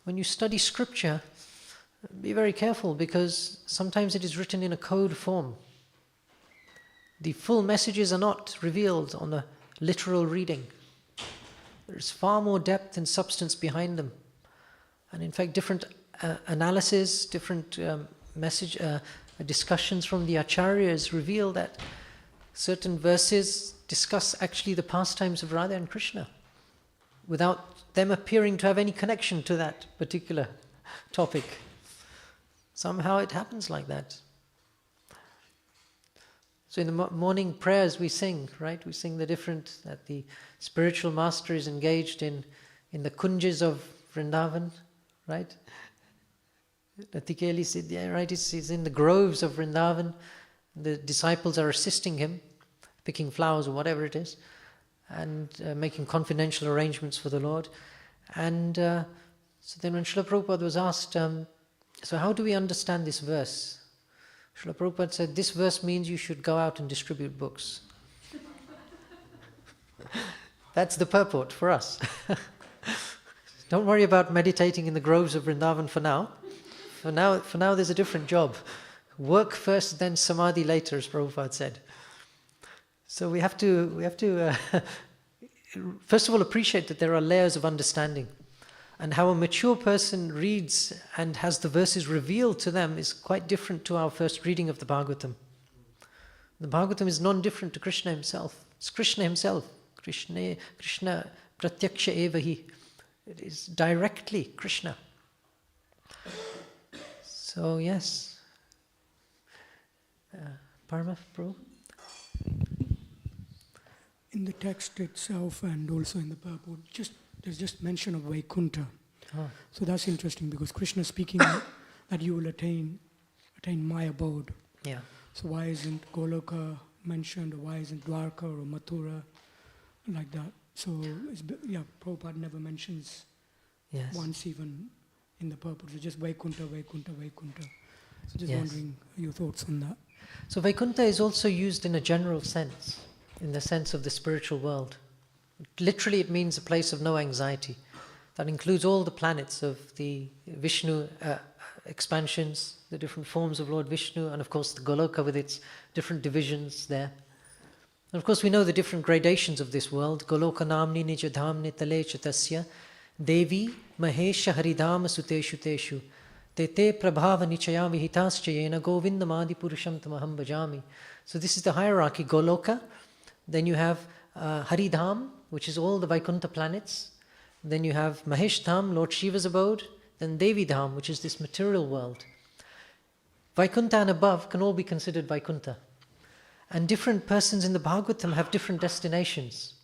when you study scripture, be very careful because sometimes it is written in a code form. The full messages are not revealed on a literal reading. There's far more depth and substance behind them. And in fact, different analysis, different discussions from the acharyas reveal that certain verses discuss actually the pastimes of Radha and Krishna without them appearing to have any connection to that particular topic. Somehow it happens like that. So in the morning prayers we sing, right? We sing the different, that the spiritual master is engaged in the kunjas of Vrindavan, right? Natikeli said, yeah, right, he's in the groves of Vrindavan. The disciples are assisting him, picking flowers or whatever it is, and making confidential arrangements for the Lord. And so then when Srila Prabhupada was asked, so how do we understand this verse? Srila Prabhupada said, this verse means you should go out and distribute books. That's the purport for us. Don't worry about meditating in the groves of Vrindavan for now. For now there's a different job. Work first, then samadhi later, as Prabhupada said. So we have to first of all appreciate that there are layers of understanding. And how a mature person reads and has the verses revealed to them is quite different to our first reading of the Bhagavatam. The Bhagavatam is non-different to Krishna himself. It's Krishna himself. Krishna pratyaksha evahi. It is directly Krishna. So yes. Parma, Prabhu? In the text itself and also in the purport, there's just mention of Vaikuntha. Oh. So that's interesting because Krishna is speaking that you will attain my abode. Yeah. So why isn't Goloka mentioned, or why isn't Dwarka or Mathura like that? So Prabhupada never mentions once even in the purport. So just Vaikuntha, Vaikuntha, Vaikuntha. So just wondering your thoughts on that. So Vaikuntha is also used in a general sense. in the sense of the spiritual world. Literally, it means a place of no anxiety. That includes all the planets of the Vishnu expansions, the different forms of Lord Vishnu, and of course the Goloka with its different divisions there. And of course we know the different gradations of this world. Goloka namni nijadhamni tale chatasya devi mahesha haridhama suteshu teshu tete prabhava nichaya vihitascha govindamadi purusham tamaham bhajami. So this is the hierarchy. Goloka, then you have Haridham, which is all the Vaikuntha planets. Then you have Mahesh Dham, Lord Shiva's abode. Then Devi Dham, which is this material world. Vaikuntha and above can all be considered Vaikuntha. And different persons in the Bhagavatam have different destinations.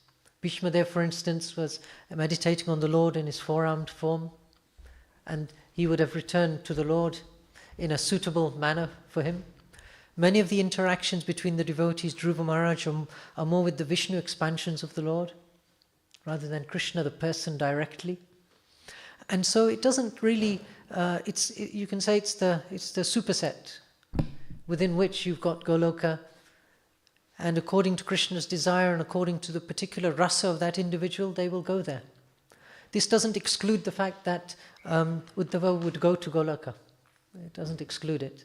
Bhishma there, for instance, was meditating on the Lord in his four-armed form, and he would have returned to the Lord in a suitable manner for him. Many of the interactions between the devotees, Dhruva Maharaj, are more with the Vishnu expansions of the Lord, rather than Krishna, the person, directly. And so it doesn't really, you can say it's the superset within which you've got Goloka, and according to Krishna's desire and according to the particular rasa of that individual, they will go there. This doesn't exclude the fact that Uddhava would go to Goloka. It doesn't exclude it.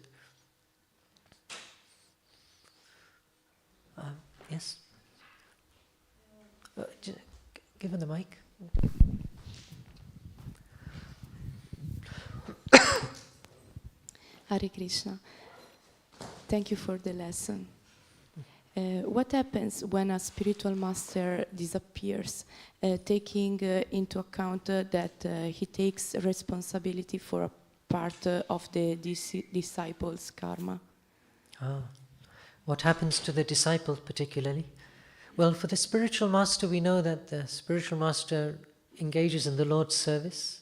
Yes? Give him the mic. Hare Krishna. Thank you for the lesson. What happens when a spiritual master disappears, taking into account that he takes responsibility for a part of the disciples' karma? What happens to the disciple particularly? Well, for the spiritual master, we know that the spiritual master engages in the Lord's service.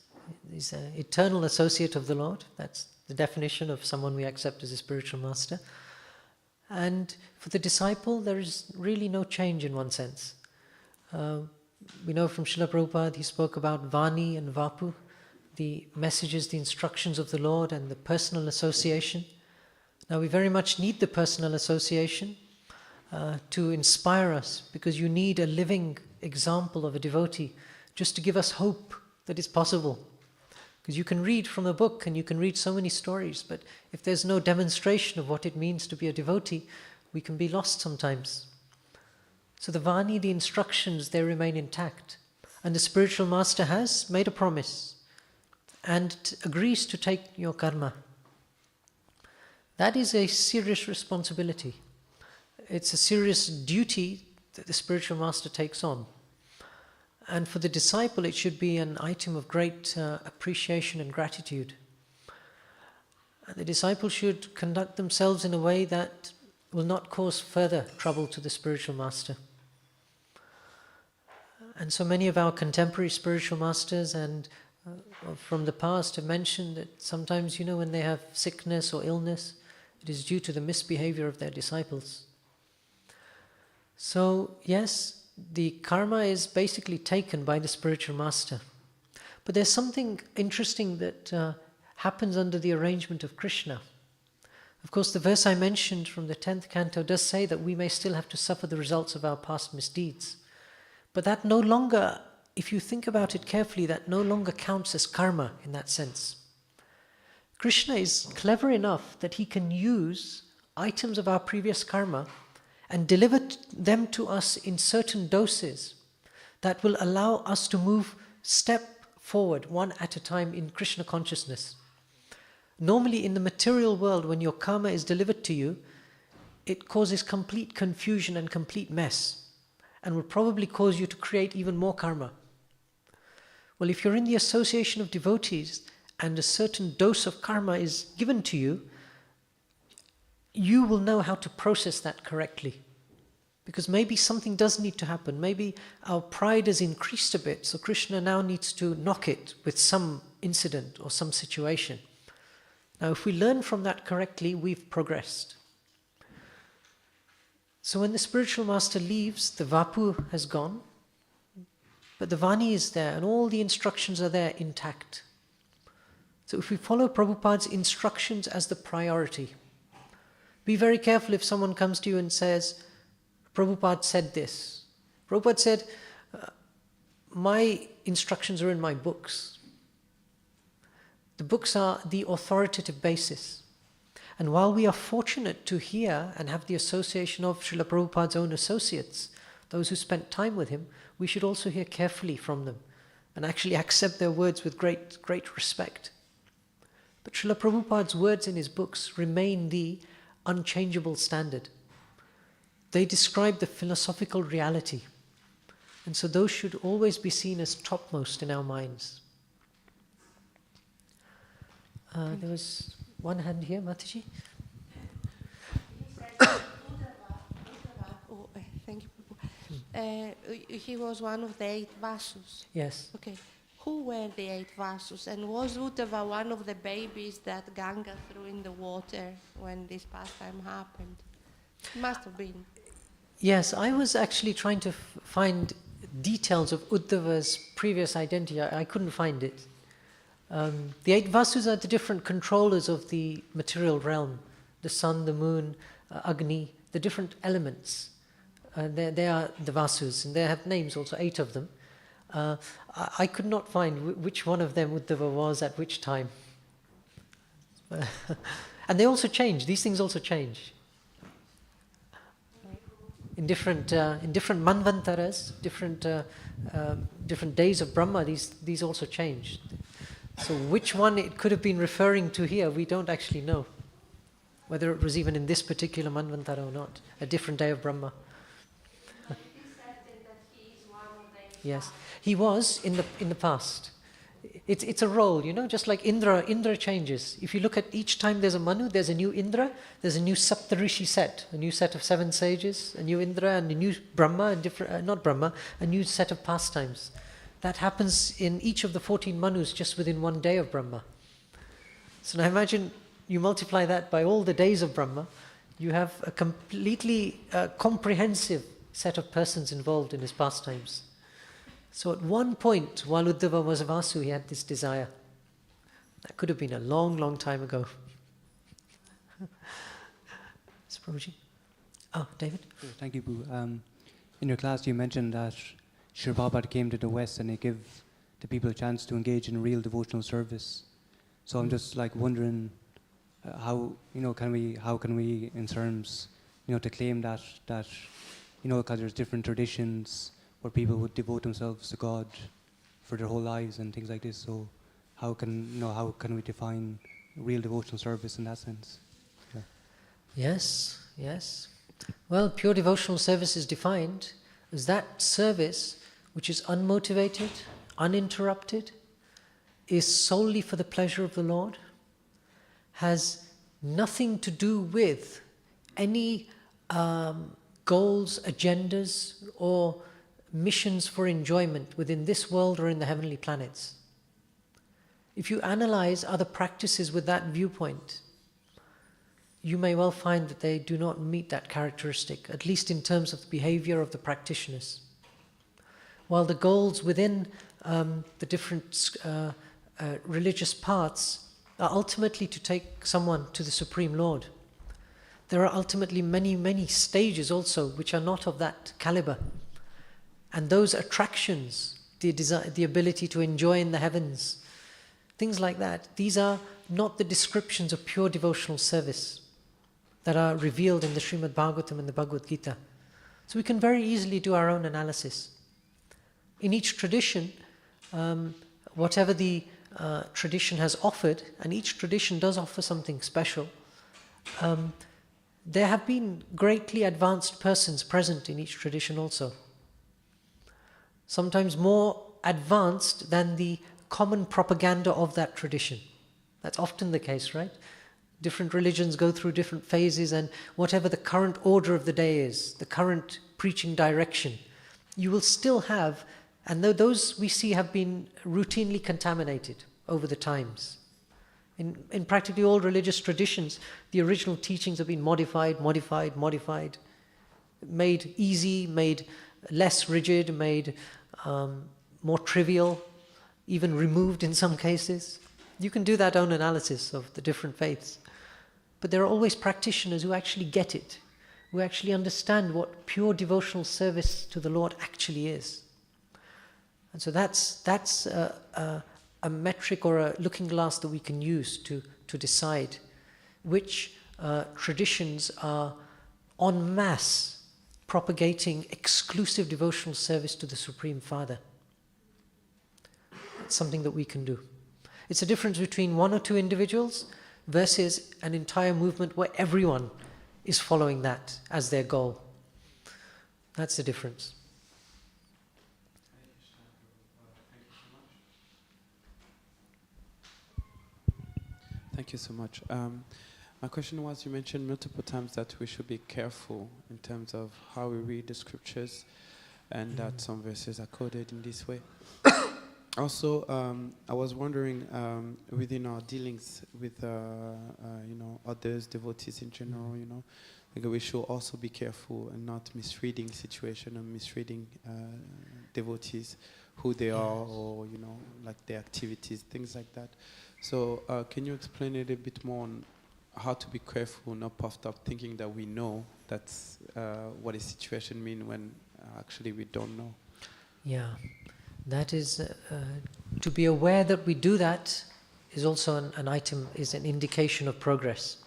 He's an eternal associate of the Lord. That's the definition of someone we accept as a spiritual master. And for the disciple, there is really no change in one sense. We know from Srila Prabhupada, he spoke about Vani and Vapu, the messages, the instructions of the Lord, and the personal association. Now, we very much need the personal association to inspire us, because you need a living example of a devotee just to give us hope that it's possible. Because you can read from a book and you can read so many stories, but if there's no demonstration of what it means to be a devotee, we can be lost sometimes. So the Vani, the instructions, they remain intact. And the spiritual master has made a promise and agrees to take your karma. That is a serious responsibility. It's a serious duty that the spiritual master takes on. And for the disciple, it should be an item of great appreciation and gratitude. And the disciple should conduct themselves in a way that will not cause further trouble to the spiritual master. And so many of our contemporary spiritual masters and from the past have mentioned that sometimes, when they have sickness or illness, it is due to the misbehavior of their disciples. So, yes, the karma is basically taken by the spiritual master. But there's something interesting that happens under the arrangement of Krishna. Of course, the verse I mentioned from the 10th canto does say that we may still have to suffer the results of our past misdeeds. But that no longer, if you think about it carefully, that no longer counts as karma in that sense. Krishna is clever enough that he can use items of our previous karma and deliver them to us in certain doses that will allow us to move step forward one at a time in Krishna consciousness. Normally in the material world, when your karma is delivered to you, it causes complete confusion and complete mess, and will probably cause you to create even more karma. Well, if you're in the association of devotees and a certain dose of karma is given to you, you will know how to process that correctly. Because maybe something does need to happen. Maybe our pride has increased a bit, so Krishna now needs to knock it with some incident or some situation. Now, if we learn from that correctly, we've progressed. So when the spiritual master leaves, the Vapu has gone, but the Vani is there, and all the instructions are there intact. So if we follow Prabhupada's instructions as the priority, be very careful if someone comes to you and says, Prabhupada said this. Prabhupada said, my instructions are in my books. The books are the authoritative basis. And while we are fortunate to hear and have the association of Srila Prabhupada's own associates, those who spent time with him, we should also hear carefully from them and actually accept their words with great respect. But Srila Prabhupada's words in his books remain the unchangeable standard. They describe the philosophical reality. And so those should always be seen as topmost in our minds. There was one hand here, Mataji. Thank you. He was one of the 8 Vasus. Yes. Okay. Who were the 8 Vasus? And was Uddhava one of the babies that Ganga threw in the water when this pastime happened? Must have been. Yes, I was actually trying to find details of Uddhava's previous identity. I couldn't find it. The 8 Vasus are the different controllers of the material realm. The sun, the moon, Agni, the different elements. They are the Vasus, and they have names also, 8 of them. I could not find which one of them Uddhava was at which time. And they also change. These things also change. In different manvantaras, different days of Brahma, these also change. So which one it could have been referring to here, we don't actually know. Whether it was even in this particular manvantara or not, a different day of Brahma. Yes, he was in the past. It's a role, just like Indra changes. If you look at each time there's a Manu, there's a new Indra, there's a new Saptarishi set, a new set of 7 sages, a new Indra and a new Brahma, a new set of pastimes. That happens in each of the 14 Manus just within one day of Brahma. So now imagine you multiply that by all the days of Brahma, you have a completely comprehensive set of persons involved in his pastimes. So at one point, while Uddhava was a Vasu, he had this desire. That could have been a long, long time ago. Prabhuji. Oh, David? Thank you, Boo. In your class, you mentioned that Sri Prabhupada came to the West and he gave the people a chance to engage in real devotional service. So I'm just wondering how can we in terms to claim that because there's different traditions where people would devote themselves to God for their whole lives and things like this. So how can we define real devotional service in that sense? Yeah. Yes. Well, pure devotional service is defined as that service which is unmotivated, uninterrupted, is solely for the pleasure of the Lord, has nothing to do with any goals, agendas, or missions for enjoyment within this world or in the heavenly planets. If you analyze other practices with that viewpoint, you may well find that they do not meet that characteristic, at least in terms of the behavior of the practitioners. While the goals within the different religious paths are ultimately to take someone to the Supreme Lord, there are ultimately many, many stages also which are not of that caliber. And those attractions, the ability to enjoy in the heavens, things like that, these are not the descriptions of pure devotional service that are revealed in the Srimad Bhagavatam and the Bhagavad Gita. So we can very easily do our own analysis. In each tradition, whatever the tradition has offered, and each tradition does offer something special, there have been greatly advanced persons present in each tradition also. Sometimes more advanced than the common propaganda of that tradition. That's often the case, right? Different religions go through different phases, and whatever the current order of the day is, the current preaching direction, you will still have, and though those we see have been routinely contaminated over the times. In practically all religious traditions, the original teachings have been modified, made easy, made less rigid, made more trivial, even removed in some cases. You can do that own analysis of the different faiths. But there are always practitioners who actually get it, who actually understand what pure devotional service to the Lord actually is. And so that's a metric or a looking glass that we can use to decide which traditions are en masse propagating exclusive devotional service to the Supreme Father. It's something that we can do. It's a difference between one or two individuals versus an entire movement where everyone is following that as their goal. That's the difference. Thank you so much. My question was, you mentioned multiple times that we should be careful in terms of how we read the scriptures, and that some verses are coded in this way. Also, I was wondering, within our dealings with, others, devotees in general, like we should also be careful and not misreading situation and misreading devotees, who they are, or like their activities, things like that. So, can you explain a little bit more on how to be careful, not puffed up, thinking that we know that's what a situation means when actually we don't know? Yeah. That is, to be aware that we do that is also an indication of progress.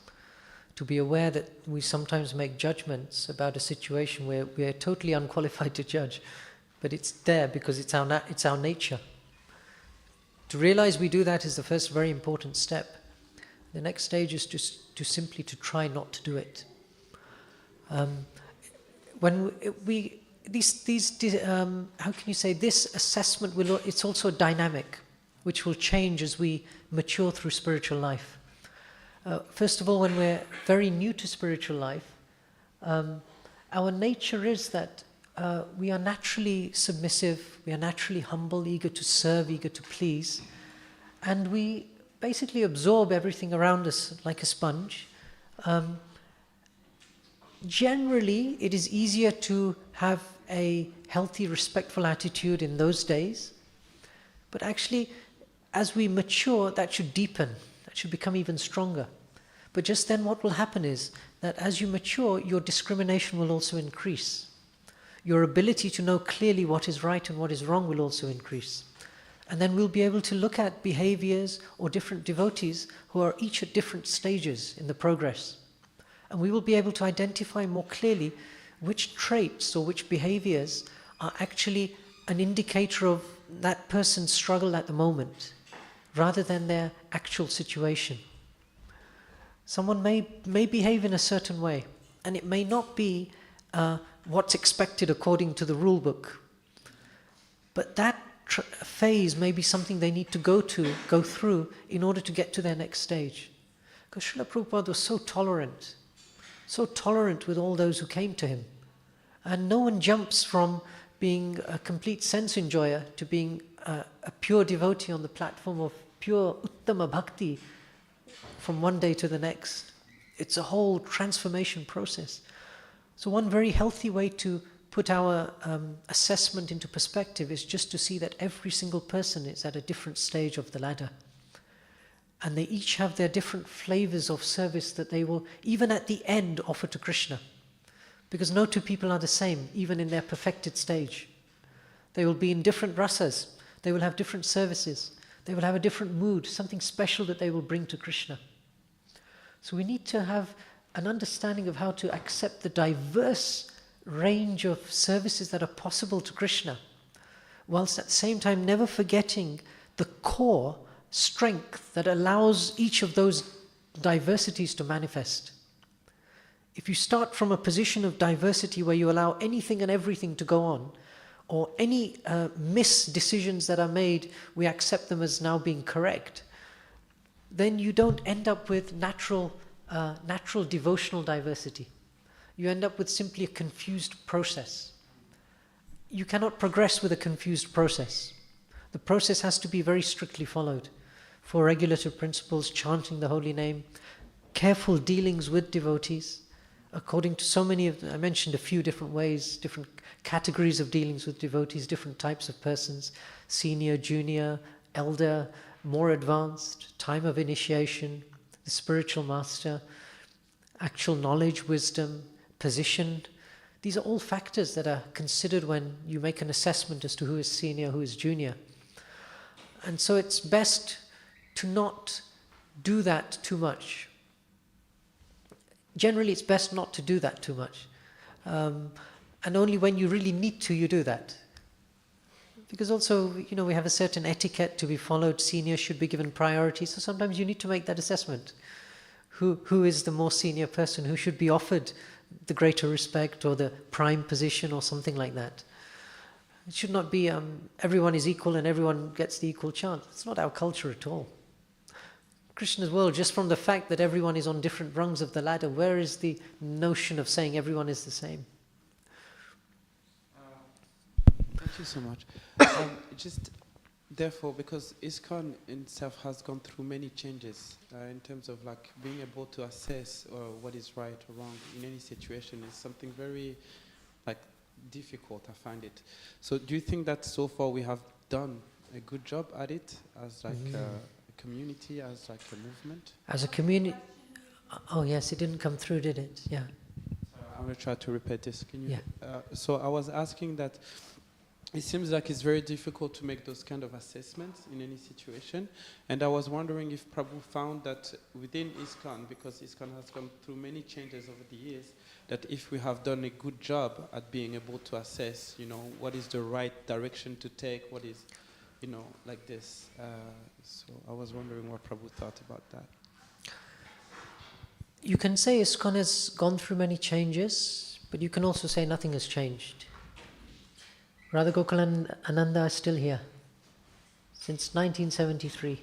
To be aware that we sometimes make judgments about a situation where we are totally unqualified to judge, but it's there because it's our nature. To realize we do that is the first very important step. The next stage is to simply try not to do it. How can you say, this assessment it's also dynamic, which will change as we mature through spiritual life. First of all, when we're very new to spiritual life, our nature is that we are naturally submissive, we are naturally humble, eager to serve, eager to please, and we basically absorb everything around us like a sponge. Generally, it is easier to have a healthy, respectful attitude in those days. But actually, as we mature, that should deepen. That should become even stronger. But just then what will happen is that as you mature, your discrimination will also increase. Your ability to know clearly what is right and what is wrong will also increase. And then we'll be able to look at behaviors or different devotees who are each at different stages in the progress. And we will be able to identify more clearly which traits or which behaviors are actually an indicator of that person's struggle at the moment, rather than their actual situation. Someone may behave in a certain way, and it may not be what's expected according to the rule book. But that phase may be something they need to go through in order to get to their next stage. Because Srila Prabhupada was so tolerant with all those who came to him. And no one jumps from being a complete sense enjoyer to being a pure devotee on the platform of pure Uttama Bhakti from one day to the next. It's a whole transformation process. So one very healthy way to put our assessment into perspective is just to see that every single person is at a different stage of the ladder. And they each have their different flavors of service that they will, even at the end, offer to Krishna. Because no two people are the same, even in their perfected stage. They will be in different rasas. They will have different services. They will have a different mood, something special that they will bring to Krishna. So we need to have an understanding of how to accept the diverse range of services that are possible to Krishna, whilst at the same time never forgetting the core strength that allows each of those diversities to manifest. If you start from a position of diversity where you allow anything and everything to go on, or any misdecisions that are made, we accept them as now being correct, then you don't end up with natural devotional diversity. You end up with simply a confused process. You cannot progress with a confused process. The process has to be very strictly followed. 4 regulative principles, chanting the holy name, careful dealings with devotees, according to so many of them. I mentioned a few different ways, different categories of dealings with devotees, different types of persons, senior, junior, elder, more advanced, time of initiation, the spiritual master, actual knowledge, wisdom, position. These are all factors that are considered when you make an assessment as to who is senior, who is junior. And so it's best to not do that too much. Generally, it's best not to do that too much. And only when you really need to, you do that. Because also, we have a certain etiquette to be followed. Seniors should be given priority. So sometimes you need to make that assessment. Who is the more senior person? Who should be offered the greater respect or the prime position or something like that? It should not be everyone is equal and everyone gets the equal chance. It's not our culture at all. Krishna's world, just from the fact that everyone is on different rungs of the ladder, where is the notion of saying everyone is the same? Thank you so much. Just therefore, because ISKCON itself has gone through many changes in terms of like being able to assess what is right or wrong in any situation is something very difficult, I find it. So do you think that so far we have done a good job at it as like a community, as like a movement? As a community? Oh yes, it didn't come through, did it? Yeah. I'm going to try to repeat this. Can you? Yeah. So I was asking that it seems like it's very difficult to make those kind of assessments in any situation. And I was wondering if Prabhu found that within ISKCON, because ISKCON has gone through many changes over the years, that if we have done a good job at being able to assess, what is the right direction to take, what is, like this. So I was wondering what Prabhu thought about that. You can say ISKCON has gone through many changes, but you can also say nothing has changed. Radha Gokul and Ananda are still here since 1973.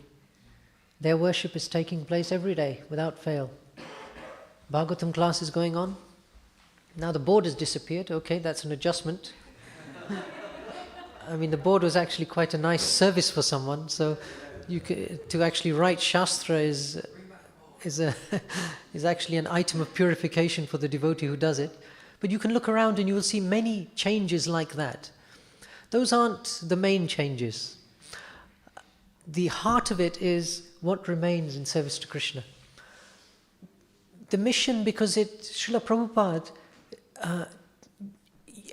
Their worship is taking place every day without fail. Bhagavatam class is going on. Now the board has disappeared. Okay, that's an adjustment. I mean, the board was actually quite a nice service for someone. So to actually write Shastra is actually an item of purification for the devotee who does it. But you can look around and you will see many changes like that. Those aren't the main changes. The heart of it is what remains in service to Krishna. The mission, because Srila Prabhupada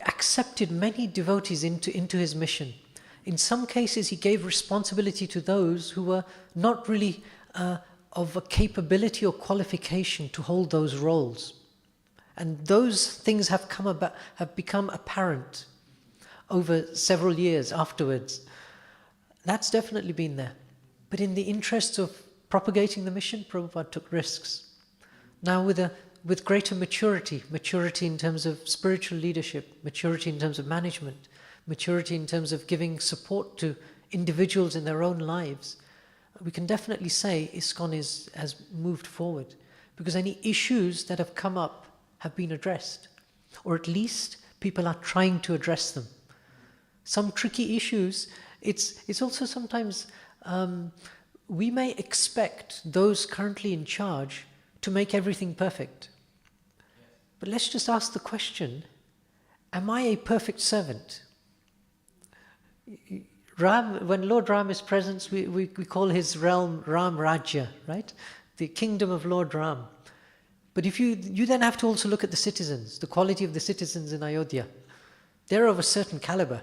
accepted many devotees into his mission. In some cases, he gave responsibility to those who were not really of a capability or qualification to hold those roles. And those things have become apparent over several years afterwards. That's definitely been there. But in the interests of propagating the mission, Prabhupada took risks. Now with greater maturity in terms of spiritual leadership, maturity in terms of management, maturity in terms of giving support to individuals in their own lives, we can definitely say ISKCON has moved forward, because any issues that have come up have been addressed, or at least people are trying to address them. Some tricky issues, it's also sometimes, we may expect those currently in charge to make everything perfect. But let's just ask the question, am I a perfect servant? Ram, when Lord Ram is present, we call his realm Ram Rajya, right? The kingdom of Lord Ram. But if you then have to also look at the citizens, the quality of the citizens in Ayodhya. They're of a certain caliber.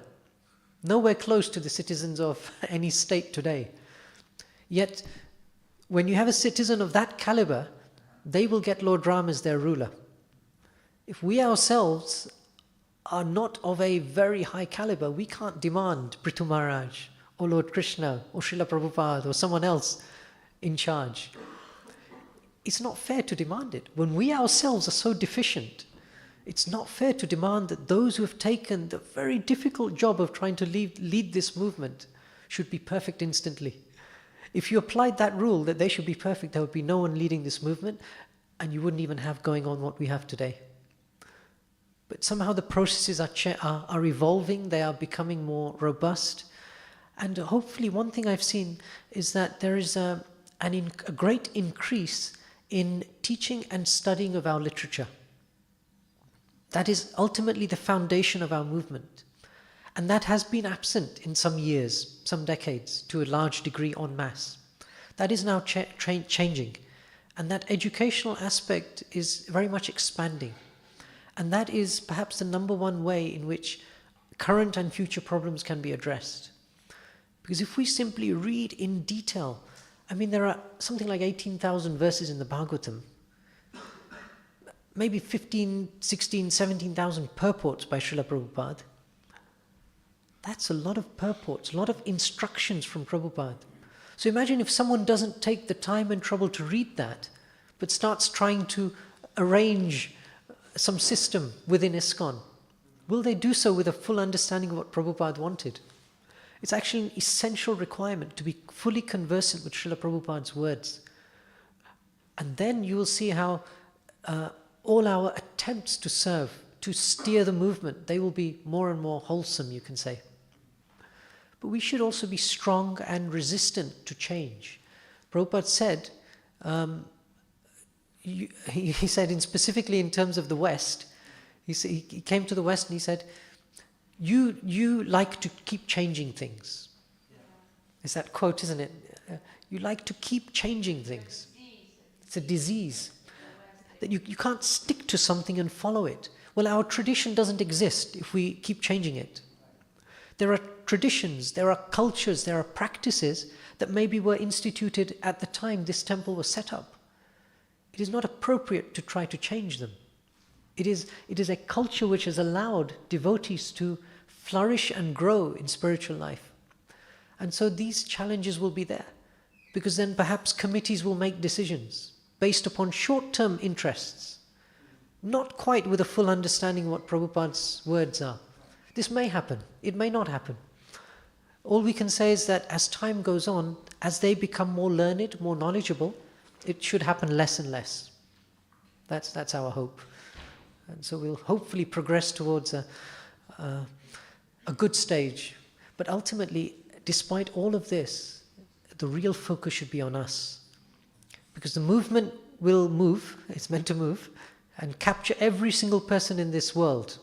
Nowhere close to the citizens of any state today. Yet, when you have a citizen of that caliber, they will get Lord Ram as their ruler. If we ourselves are not of a very high caliber, we can't demand Prithu Maharaj, or Lord Krishna, or Srila Prabhupada, or someone else in charge. It's not fair to demand it. When we ourselves are so deficient, it's not fair to demand that those who have taken the very difficult job of trying to lead this movement should be perfect instantly. If you applied that rule that they should be perfect, there would be no one leading this movement, and you wouldn't even have going on what we have today. But somehow the processes are evolving, they are becoming more robust. And hopefully one thing I've seen is that there is a great increase in teaching and studying of our literature. That is ultimately the foundation of our movement. And that has been absent in some years, some decades, to a large degree en masse. That is now changing. And that educational aspect is very much expanding. And that is perhaps the number one way in which current and future problems can be addressed. Because if we simply read in detail, I mean, there are something like 18,000 verses in the Bhagavatam, maybe 15, 16, 17,000 purports by Srila Prabhupada. That's a lot of purports, a lot of instructions from Prabhupada. So imagine if someone doesn't take the time and trouble to read that, but starts trying to arrange some system within ISKCON. Will they do so with a full understanding of what Prabhupada wanted? It's actually an essential requirement to be fully conversant with Srila Prabhupada's words. And then you will see how all our attempts to serve, to steer the movement, they will be more and more wholesome, you can say. But we should also be strong and resistant to change. Prabhupada said, he said specifically in terms of the West, he came to the West and he said, you like to keep changing things. It's that quote, isn't it? You like to keep changing things. It's a disease. That you can't stick to something and follow it. Well, our tradition doesn't exist if we keep changing it. There are traditions, there are cultures, there are practices that maybe were instituted at the time this temple was set up. It is not appropriate to try to change them. It is a culture which has allowed devotees to flourish and grow in spiritual life. And so these challenges will be there, because then perhaps committees will make decisions based upon short-term interests, not quite with a full understanding of what Prabhupada's words are. This may happen, it may not happen. All we can say is that as time goes on, as they become more learned, more knowledgeable, it should happen less and less. That's our hope. And so we'll hopefully progress towards a good stage. But ultimately, despite all of this, the real focus should be on us. Because the movement will move, it's meant to move, and capture every single person in this world.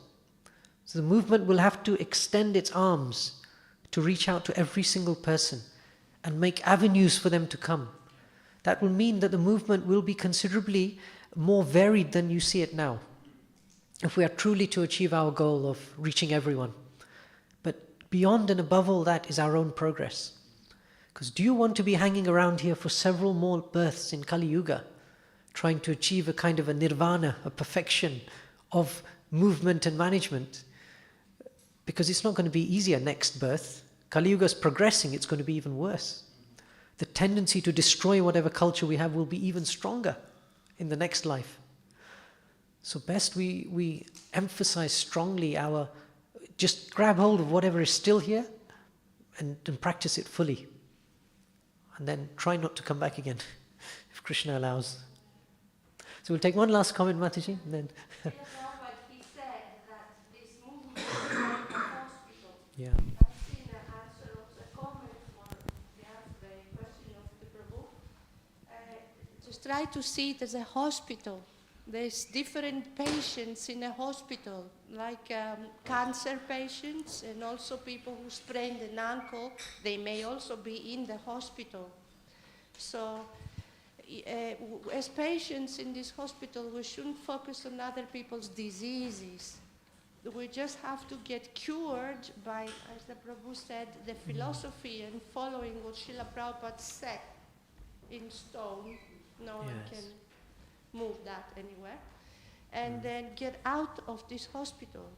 So the movement will have to extend its arms to reach out to every single person and make avenues for them to come. That will mean that the movement will be considerably more varied than you see it now, if we are truly to achieve our goal of reaching everyone. But beyond and above all that is our own progress. Because do you want to be hanging around here for several more births in Kali Yuga, trying to achieve a kind of a nirvana, a perfection of movement and management? Because it's not going to be easier next birth. Kali Yuga is progressing, it's going to be even worse. The tendency to destroy whatever culture we have will be even stronger in the next life. So best we emphasize strongly our, just grab hold of whatever is still here and practice it fully. And then try not to come back again, if Krishna allows. So we'll take one last comment, Mataji, and then... Yes, but he said that this movement is like a hospital. Yeah. I've seen an answer of the comment for the question of the Prabhu. Just try to see it as a hospital. There's different patients in a hospital, like cancer patients and also people who sprained an ankle. They may also be in the hospital. So as patients in this hospital, we shouldn't focus on other people's diseases. We just have to get cured by, as the Prabhu said, the philosophy and following what Srila Prabhupada said in stone. No one can move that anywhere. And then get out of this hospital.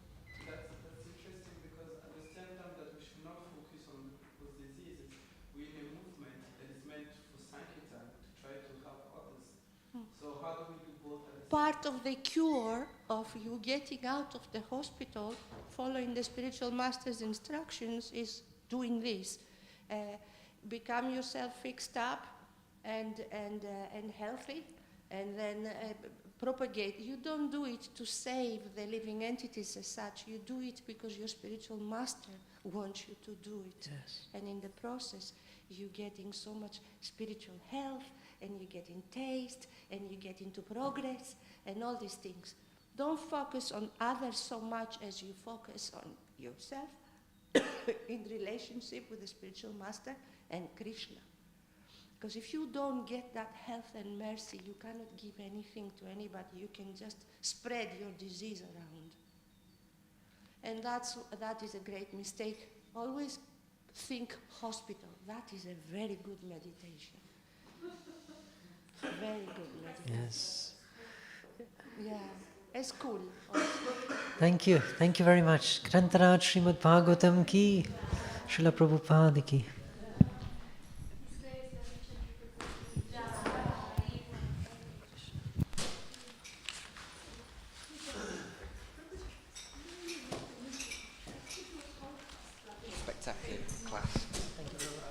That's interesting, because at the same time that we should not focus on those diseases, we're in a movement that is meant for Sankirtan to try to help others. So how do we do both at the same time? Part of the cure of you getting out of the hospital, following the spiritual master's instructions, is doing this. Become yourself fixed up and healthy, and then propagate. You don't do it to save the living entities as such. You do it because your spiritual master wants you to do it. Yes. And in the process, you're getting so much spiritual health, and you get in taste, and you get into progress, and all these things. Don't focus on others so much as you focus on yourself in relationship with the spiritual master and Krishna. Because if you don't get that health and mercy, you cannot give anything to anybody. You can just spread your disease around. And that is a great mistake. Always think hospital. That is a very good meditation. Very good meditation. Yes. Yeah, it's cool. Also. Thank you. Thank you very much. Grantaraj Srimad Bhagavatam ki, Srila Prabhupada ki. Spectacular class. Thank you very much.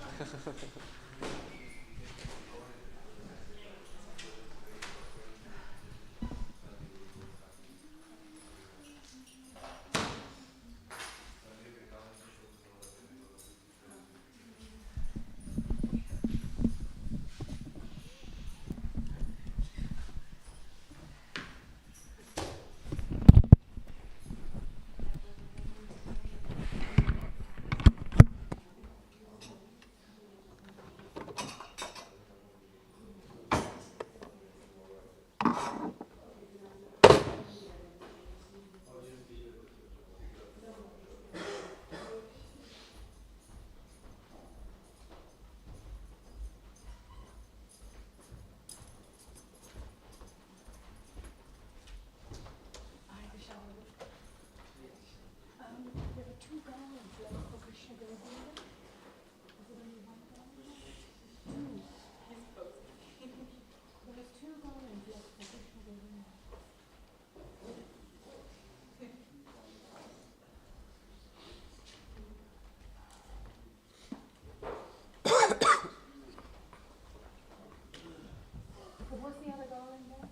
What's the other garland there?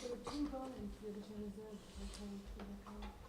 There were two garlands the other two reserved.